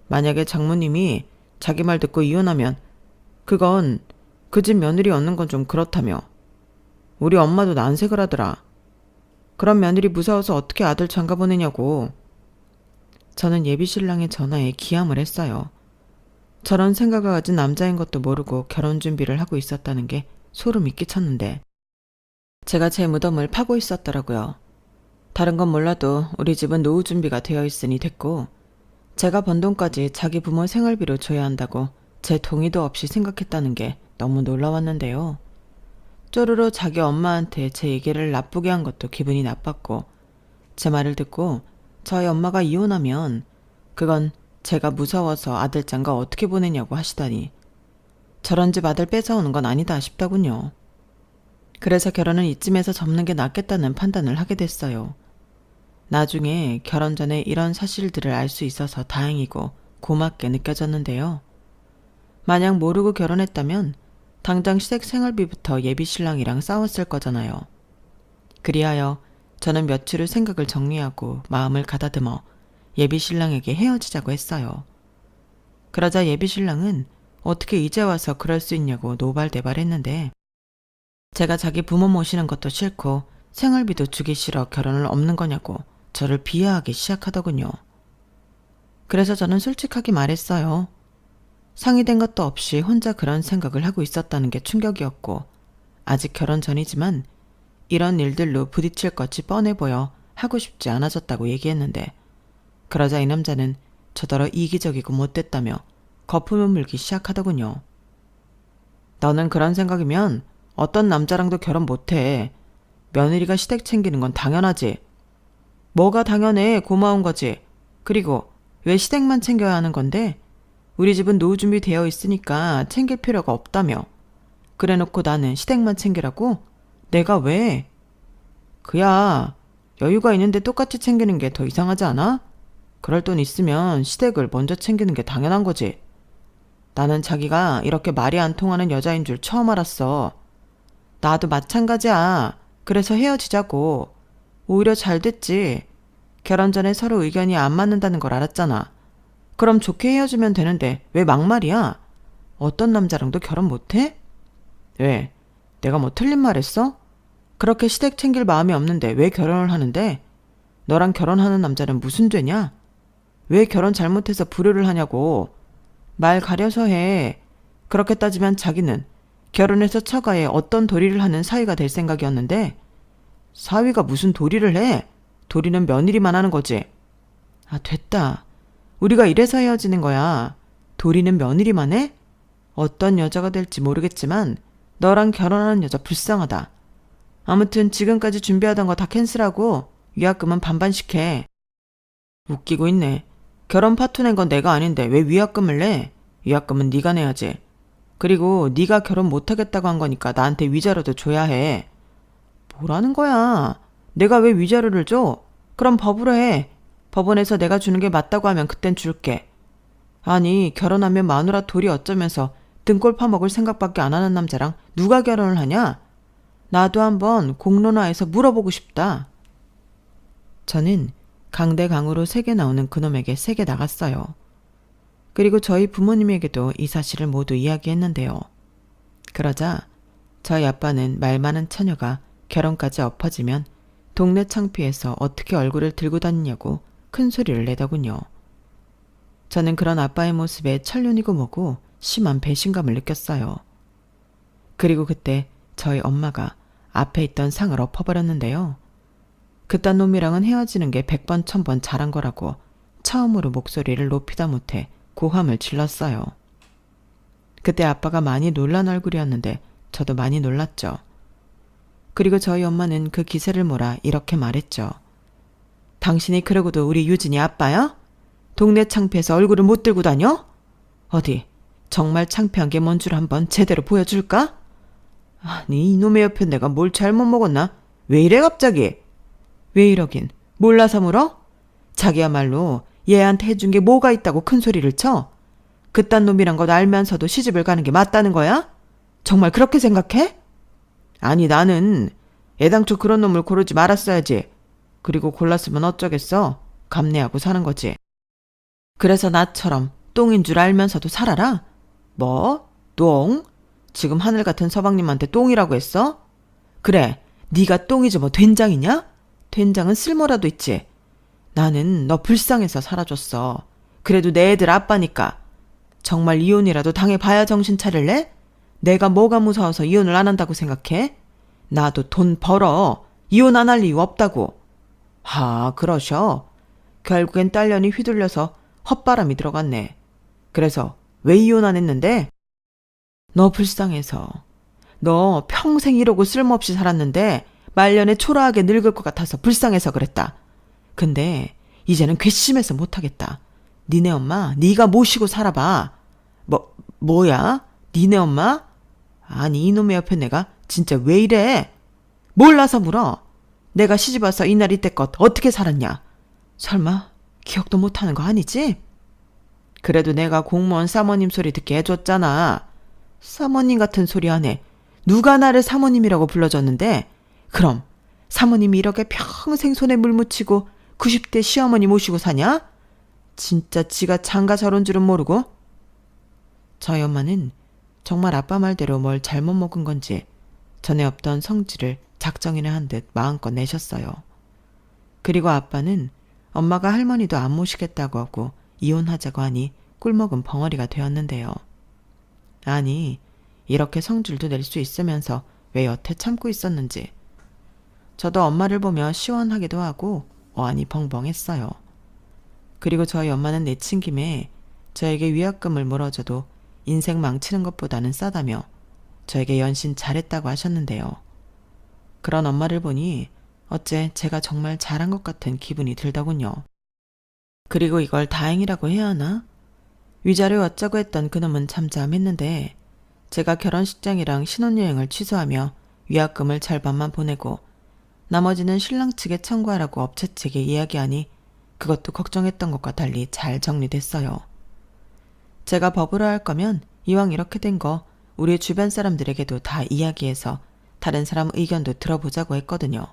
만약에 장모님이 자기 말 듣고 이혼하면 그건 그 집 며느리 얻는 건 좀 그렇다며. 우리 엄마도 난색을 하더라. 그런 며느리 무서워서 어떻게 아들 장가 보내냐고. 저는 예비신랑의 전화에 기함을 했어요. 저런 생각을 가진 남자인 것도 모르고 결혼 준비를 하고 있었다는 게 소름이 끼쳤는데 제가 제 무덤을 파고 있었더라고요. 다른 건 몰라도 우리 집은 노후 준비가 되어 있으니 됐고 제가 번 돈까지 자기 부모 생활비로 줘야 한다고 제 동의도 없이 생각했다는 게 너무 놀라웠는데요. 쪼르르 자기 엄마한테 제 얘기를 나쁘게 한 것도 기분이 나빴고 제 말을 듣고 저희 엄마가 이혼하면 그건 제가 무서워서 아들 장가 어떻게 보내냐고 하시다니 저런 집 아들 뺏어오는 건 아니다 싶더군요. 그래서 결혼은 이쯤에서 접는 게 낫겠다는 판단을 하게 됐어요. 나중에 결혼 전에 이런 사실들을 알 수 있어서 다행이고 고맙게 느껴졌는데요. 만약 모르고 결혼했다면 당장 시댁 생활비부터 예비신랑이랑 싸웠을 거잖아요. 그리하여 저는 며칠 후 생각을 정리하고 마음을 가다듬어 예비신랑에게 헤어지자고 했어요. 그러자 예비신랑은 어떻게 이제 와서 그럴 수 있냐고 노발대발했는데 제가 자기 부모 모시는 것도 싫고 생활비도 주기 싫어 결혼을 없는 거냐고 저를 비하하기 시작하더군요. 그래서 저는 솔직하게 말했어요. 상의된 것도 없이 혼자 그런 생각을 하고 있었다는 게 충격이었고 아직 결혼 전이지만 이런 일들로 부딪힐 것이 뻔해 보여 하고 싶지 않아졌다고 얘기했는데 그러자 이 남자는 저더러 이기적이고 못됐다며 거품을 물기 시작하더군요. 너는 그런 생각이면 어떤 남자랑도 결혼 못해. 며느리가 시댁 챙기는 건 당연하지. 뭐가 당연해. 고마운 거지. 그리고 왜 시댁만 챙겨야 하는 건데? 우리 집은 노후 준비 되어 있으니까 챙길 필요가 없다며. 그래놓고 나는 시댁만 챙기라고? 내가 왜? 그야 여유가 있는데 똑같이 챙기는 게 더 이상하지 않아? 그럴 돈 있으면 시댁을 먼저 챙기는 게 당연한 거지. 나는 자기가 이렇게 말이 안 통하는 여자인 줄 처음 알았어. 나도 마찬가지야. 그래서 헤어지자고. 오히려 잘 됐지. 결혼 전에 서로 의견이 안 맞는다는 걸 알았잖아. 그럼 좋게 헤어지면 되는데 왜 막말이야? 어떤 남자랑도 결혼 못해? 왜? 내가 뭐 틀린 말 했어? 그렇게 시댁 챙길 마음이 없는데 왜 결혼을 하는데? 너랑 결혼하는 남자는 무슨 죄냐? 왜 결혼 잘못해서 불효를 하냐고. 말 가려서 해. 그렇게 따지면 자기는 결혼해서 처가에 어떤 도리를 하는 사위가 될 생각이었는데 사위가 무슨 도리를 해? 도리는 며느리만 하는 거지. 아, 됐다. 우리가 이래서 헤어지는 거야. 도리는 며느리만 해? 어떤 여자가 될지 모르겠지만 너랑 결혼하는 여자 불쌍하다. 아무튼 지금까지 준비하던 거 다 캔슬하고 위약금은 반반씩 해. 웃기고 있네. 결혼 파토 낸 건 내가 아닌데 왜 위약금을 내? 위약금은 네가 내야지. 그리고 네가 결혼 못하겠다고 한 거니까 나한테 위자료도 줘야 해. 뭐라는 거야? 내가 왜 위자료를 줘? 그럼 법으로 해. 법원에서 내가 주는 게 맞다고 하면 그땐 줄게. 아니 결혼하면 마누라 돌이 어쩌면서 등골 파먹을 생각밖에 안 하는 남자랑 누가 결혼을 하냐? 나도 한번 공론화해서 물어보고 싶다. 저는 강대강으로 세게 나오는 그놈에게 세게 나갔어요. 그리고 저희 부모님에게도 이 사실을 모두 이야기했는데요. 그러자 저희 아빠는 말 많은 처녀가 결혼까지 엎어지면 동네 창피해서 어떻게 얼굴을 들고 다니냐고 큰 소리를 내더군요. 저는 그런 아빠의 모습에 천륜이고 뭐고 심한 배신감을 느꼈어요. 그리고 그때 저희 엄마가 앞에 있던 상을 엎어버렸는데요. 그딴 놈이랑은 헤어지는 게 100번 1000번 잘한 거라고 처음으로 목소리를 높이다 못해 고함을 질렀어요. 그때 아빠가 많이 놀란 얼굴이었는데 저도 많이 놀랐죠. 그리고 저희 엄마는 그 기세를 몰아 이렇게 말했죠. 당신이 그러고도 우리 유진이 아빠야? 동네 창피해서 얼굴을 못 들고 다녀? 어디 정말 창피한 게 뭔 줄 한번 제대로 보여줄까? 아니 이놈의 옆에 내가 뭘 잘못 먹었나? 왜 이래 갑자기? 왜 이러긴 몰라서 물어? 자기야말로 얘한테 해준 게 뭐가 있다고 큰 소리를 쳐? 그딴 놈이란 거 알면서도 시집을 가는 게 맞다는 거야? 정말 그렇게 생각해? 아니 나는 애당초 그런 놈을 고르지 말았어야지. 그리고 골랐으면 어쩌겠어. 감내하고 사는 거지. 그래서 나처럼 똥인 줄 알면서도 살아라? 뭐? 똥? 지금 하늘 같은 서방님한테 똥이라고 했어? 그래, 네가 똥이지 뭐 된장이냐? 된장은 쓸모라도 있지. 나는 너 불쌍해서 살아줬어. 그래도 내 애들 아빠니까. 정말 이혼이라도 당해봐야 정신 차릴래? 내가 뭐가 무서워서 이혼을 안 한다고 생각해? 나도 돈 벌어. 이혼 안 할 이유 없다고. 그러셔. 결국엔 딸년이 휘둘려서 헛바람이 들어갔네. 그래서 왜 이혼 안 했는데? 너 불쌍해서. 너 평생 이러고 쓸모없이 살았는데 말년에 초라하게 늙을 것 같아서 불쌍해서 그랬다. 근데 이제는 괘씸해서 못하겠다. 니네 엄마 네가 모시고 살아봐. 뭐야? 니네 엄마? 아니 이놈의 옆에 내가 진짜 왜 이래? 몰라서 물어. 내가 시집와서 이날 이때껏 어떻게 살았냐? 설마 기억도 못하는 거 아니지? 그래도 내가 공무원 사모님 소리 듣게 해줬잖아. 사모님 같은 소리 하네. 누가 나를 사모님이라고 불러줬는데? 그럼 사모님이 이렇게 평생 손에 물 묻히고 90대 시어머니 모시고 사냐? 진짜 지가 장가 저런 줄은 모르고? 저희 엄마는 정말 아빠 말대로 뭘 잘못 먹은 건지 전에 없던 성질을 작정이나 한 듯 마음껏 내셨어요. 그리고 아빠는 엄마가 할머니도 안 모시겠다고 하고 이혼하자고 하니 꿀먹은 벙어리가 되었는데요. 아니, 이렇게 성질도 낼 수 있으면서 왜 여태 참고 있었는지. 저도 엄마를 보며 시원하기도 하고 어안이 벙벙했어요. 그리고 저희 엄마는 내친 김에 저에게 위약금을 물어줘도 인생 망치는 것보다는 싸다며 저에게 연신 잘했다고 하셨는데요. 그런 엄마를 보니 어째 제가 정말 잘한 것 같은 기분이 들더군요. 그리고 이걸 다행이라고 해야 하나? 위자료 어쩌고 했던 그놈은 잠잠했는데 제가 결혼식장이랑 신혼여행을 취소하며 위약금을 절반만 보내고 나머지는 신랑 측에 청구하라고 업체 측에 이야기하니 그것도 걱정했던 것과 달리 잘 정리됐어요. 제가 법으로 할 거면 이왕 이렇게 된 거 우리 주변 사람들에게도 다 이야기해서 다른 사람 의견도 들어보자고 했거든요.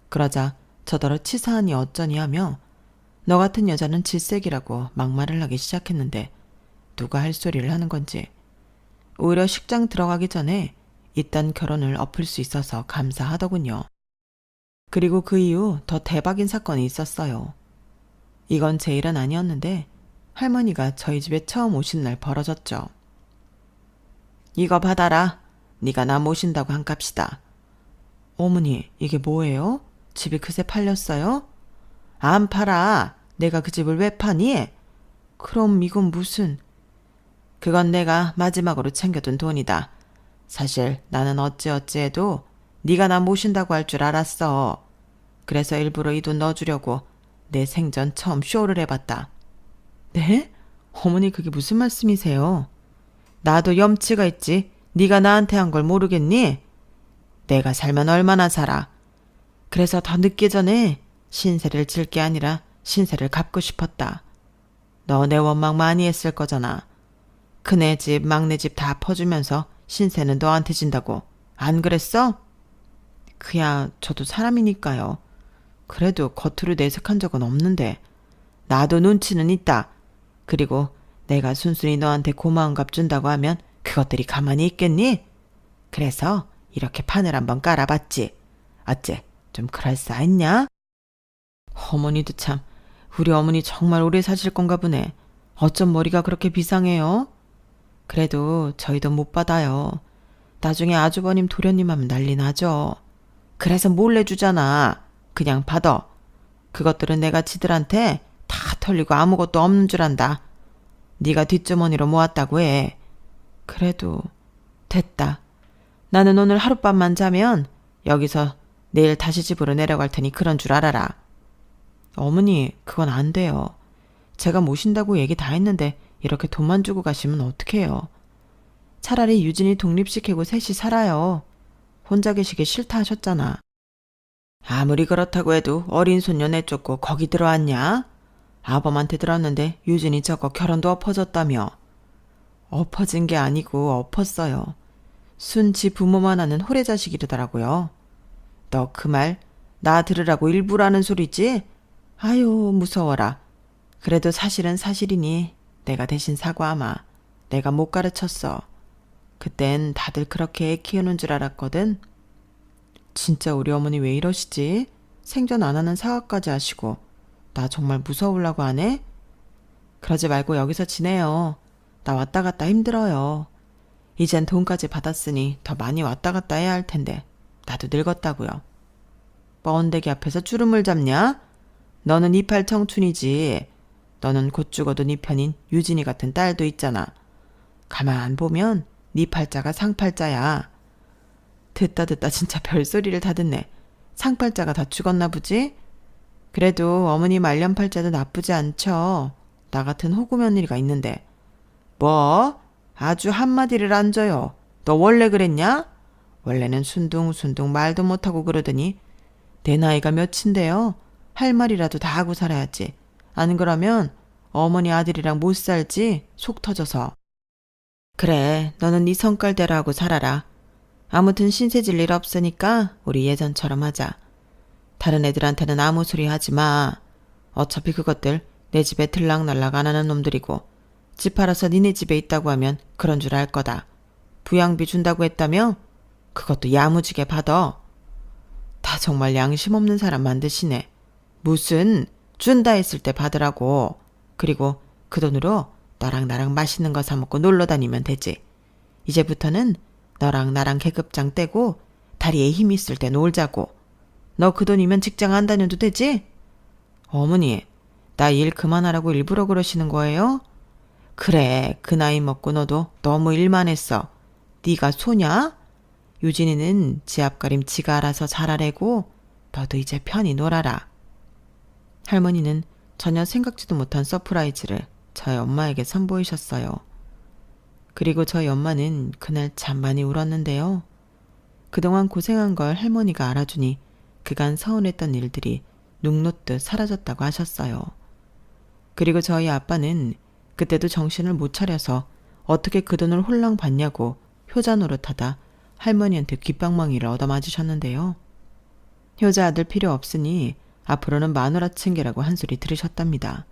그러자 저더러 치사하니 어쩌니 하며 너 같은 여자는 질색이라고 막말을 하기 시작했는데 누가 할 소리를 하는 건지. 오히려 식장 들어가기 전에 이딴 결혼을 엎을 수 있어서 감사하더군요. 그리고 그 이후 더 대박인 사건이 있었어요. 이건 제 일은 아니었는데 할머니가 저희 집에 처음 오신 날 벌어졌죠. 이거 받아라. 네가 나 모신다고 한 값이다. 어머니, 이게 뭐예요? 집이 그새 팔렸어요? 안 팔아. 내가 그 집을 왜 파니? 그럼 이건 무슨... 그건 내가 마지막으로 챙겨둔 돈이다. 사실 나는 어찌어찌해도 네가 나 모신다고 할 줄 알았어. 그래서 일부러 이 돈 넣어주려고 내 생전 처음 쇼를 해봤다. 네? 어머니 그게 무슨 말씀이세요? 나도 염치가 있지. 네가 나한테 한 걸 모르겠니? 내가 살면 얼마나 살아. 그래서 더 늦기 전에 신세를 질 게 아니라 신세를 갚고 싶었다. 너 내 원망 많이 했을 거잖아. 큰애 집, 막내 집 다 퍼주면서 신세는 너한테 진다고. 안 그랬어? 그야 저도 사람이니까요. 그래도 겉으로 내색한 적은 없는데. 나도 눈치는 있다. 그리고 내가 순순히 너한테 고마운 값 준다고 하면 그것들이 가만히 있겠니? 그래서 이렇게 판을 한번 깔아봤지. 어째 좀 그럴싸했냐? 어머니도 참, 우리 어머니 정말 오래 사실 건가 보네. 어쩜 머리가 그렇게 비상해요? 그래도 저희도 못 받아요. 나중에 아주버님 도련님 하면 난리 나죠. 그래서 몰래 주잖아. 그냥 받아. 그것들은 내가 지들한테 다 털리고 아무것도 없는 줄 안다. 네가 뒷주머니로 모았다고 해. 그래도 됐다. 나는 오늘 하룻밤만 자면 여기서 내일 다시 집으로 내려갈 테니 그런 줄 알아라. 어머니, 그건 안 돼요. 제가 모신다고 얘기 다 했는데 이렇게 돈만 주고 가시면 어떡해요. 차라리 유진이 독립시키고 셋이 살아요. 혼자 계시기 싫다 하셨잖아. 아무리 그렇다고 해도 어린 손녀 내쫓고 거기 들어왔냐? 아범한테 들었는데 유진이 저거 결혼도 엎어졌다며. 엎어진 게 아니고 엎었어요. 순지 부모만 하는 호래자식이더라고요. 너 그 말 나 들으라고 일부러 하는 소리지? 아유 무서워라. 그래도 사실은 사실이니 내가 대신 사과하마. 내가 못 가르쳤어. 그땐 다들 그렇게 애 키우는 줄 알았거든. 진짜 우리 어머니 왜 이러시지? 생전 안 하는 사과까지 하시고 나 정말 무서우려고 하네? 그러지 말고 여기서 지내요. 나 왔다 갔다 힘들어요. 이젠 돈까지 받았으니 더 많이 왔다 갔다 해야 할 텐데 나도 늙었다고요. 뻔데기 앞에서 주름을 잡냐? 너는 이팔 청춘이지. 너는 곧 죽어도 네 편인 유진이 같은 딸도 있잖아. 가만 보면 네 팔자가 상팔자야. 듣다 진짜 별소리를 다 듣네. 상팔자가 다 죽었나 보지? 그래도 어머니 말년팔자도 나쁘지 않죠. 나 같은 호구 며느리가 있는데. 뭐? 아주 한마디를 안 줘요. 너 원래 그랬냐? 원래는 순둥순둥 말도 못하고 그러더니 내 나이가 몇인데요. 할 말이라도 다 하고 살아야지. 안 그러면 어머니 아들이랑 못 살지. 속 터져서. 그래, 너는 네 성깔대로 하고 살아라. 아무튼 신세 질 일 없으니까 우리 예전처럼 하자. 다른 애들한테는 아무 소리 하지 마. 어차피 그것들 내 집에 들락날락 안 하는 놈들이고 집 팔아서 니네 집에 있다고 하면 그런 줄 알 거다. 부양비 준다고 했다며? 그것도 야무지게 받아. 다 정말 양심 없는 사람 만드시네. 무슨 준다 했을 때 받으라고. 그리고 그 돈으로 너랑 나랑 맛있는 거 사 먹고 놀러 다니면 되지. 이제부터는 너랑 나랑 계급장 떼고 다리에 힘 있을 때 놀자고. 너 그 돈이면 직장 안 다녀도 되지? 어머니, 나 일 그만하라고 일부러 그러시는 거예요? 그래, 그 나이 먹고 너도 너무 일만 했어. 네가 소냐? 유진이는 지 앞가림 지가 알아서 잘하래고 너도 이제 편히 놀아라. 할머니는 전혀 생각지도 못한 서프라이즈를 저희 엄마에게 선보이셨어요. 그리고 저희 엄마는 그날 참 많이 울었는데요. 그동안 고생한 걸 할머니가 알아주니 그간 서운했던 일들이 눅놓듯 사라졌다고 하셨어요. 그리고 저희 아빠는 그때도 정신을 못 차려서 어떻게 그 돈을 홀랑 받냐고 효자 노릇하다 할머니한테 귓방망이를 얻어맞으셨는데요. 효자 아들 필요 없으니 앞으로는 마누라 챙기라고 한 소리 들으셨답니다.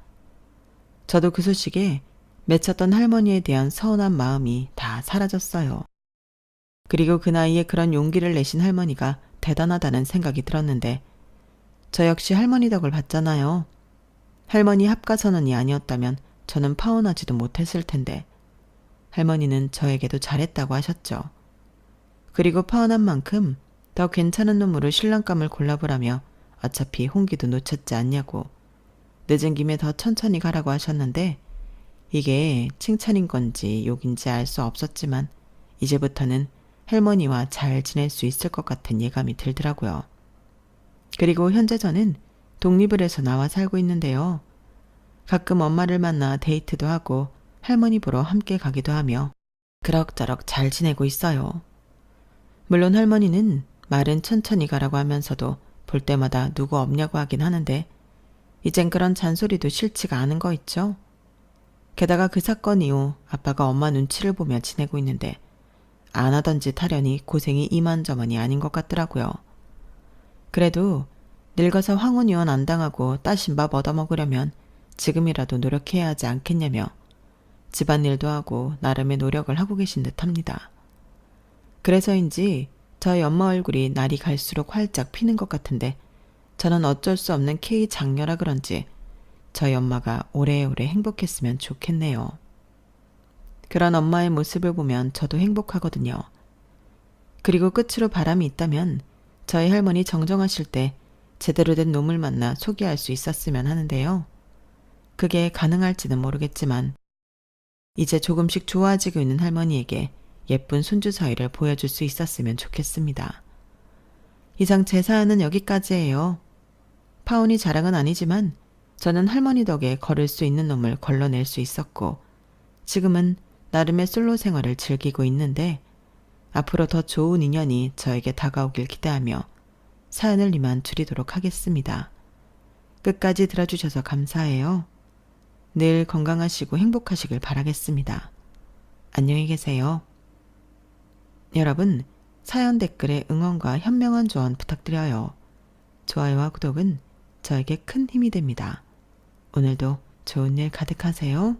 저도 그 소식에 맺혔던 할머니에 대한 서운한 마음이 다 사라졌어요. 그리고 그 나이에 그런 용기를 내신 할머니가 대단하다는 생각이 들었는데 저 역시 할머니 덕을 봤잖아요. 할머니 합가선언이 아니었다면 저는 파혼하지도 못했을 텐데 할머니는 저에게도 잘했다고 하셨죠. 그리고 파혼한 만큼 더 괜찮은 놈으로 신랑감을 골라보라며 어차피 홍기도 놓쳤지 않냐고 늦은 김에 더 천천히 가라고 하셨는데 이게 칭찬인 건지 욕인지 알 수 없었지만 이제부터는 할머니와 잘 지낼 수 있을 것 같은 예감이 들더라고요. 그리고 현재 저는 독립을 해서 나와 살고 있는데요. 가끔 엄마를 만나 데이트도 하고 할머니 보러 함께 가기도 하며 그럭저럭 잘 지내고 있어요. 물론 할머니는 말은 천천히 가라고 하면서도 볼 때마다 누구 없냐고 하긴 하는데 이젠 그런 잔소리도 싫지가 않은 거 있죠. 게다가 그 사건 이후 아빠가 엄마 눈치를 보며 지내고 있는데 안 하던 짓 하려니 고생이 이만저만이 아닌 것 같더라고요. 그래도 늙어서 황혼이혼 안 당하고 따신 밥 얻어먹으려면 지금이라도 노력해야 하지 않겠냐며 집안일도 하고 나름의 노력을 하고 계신 듯합니다. 그래서인지 저희 엄마 얼굴이 날이 갈수록 활짝 피는 것 같은데 저는 어쩔 수 없는 K 장녀라 그런지 저희 엄마가 오래오래 행복했으면 좋겠네요. 그런 엄마의 모습을 보면 저도 행복하거든요. 그리고 끝으로 바람이 있다면 저희 할머니 정정하실 때 제대로 된 놈을 만나 소개할 수 있었으면 하는데요. 그게 가능할지는 모르겠지만 이제 조금씩 좋아지고 있는 할머니에게 예쁜 손주 사위를 보여줄 수 있었으면 좋겠습니다. 이상 제 사연은 여기까지예요. 파혼이 자랑은 아니지만 저는 할머니 덕에 걸을 수 있는 놈을 걸러낼 수 있었고 지금은 나름의 솔로 생활을 즐기고 있는데 앞으로 더 좋은 인연이 저에게 다가오길 기대하며 사연을 이만 줄이도록 하겠습니다. 끝까지 들어주셔서 감사해요. 늘 건강하시고 행복하시길 바라겠습니다. 안녕히 계세요. 여러분, 사연 댓글에 응원과 현명한 조언 부탁드려요. 좋아요와 구독은 저에게 큰 힘이 됩니다. 오늘도 좋은 일 가득하세요.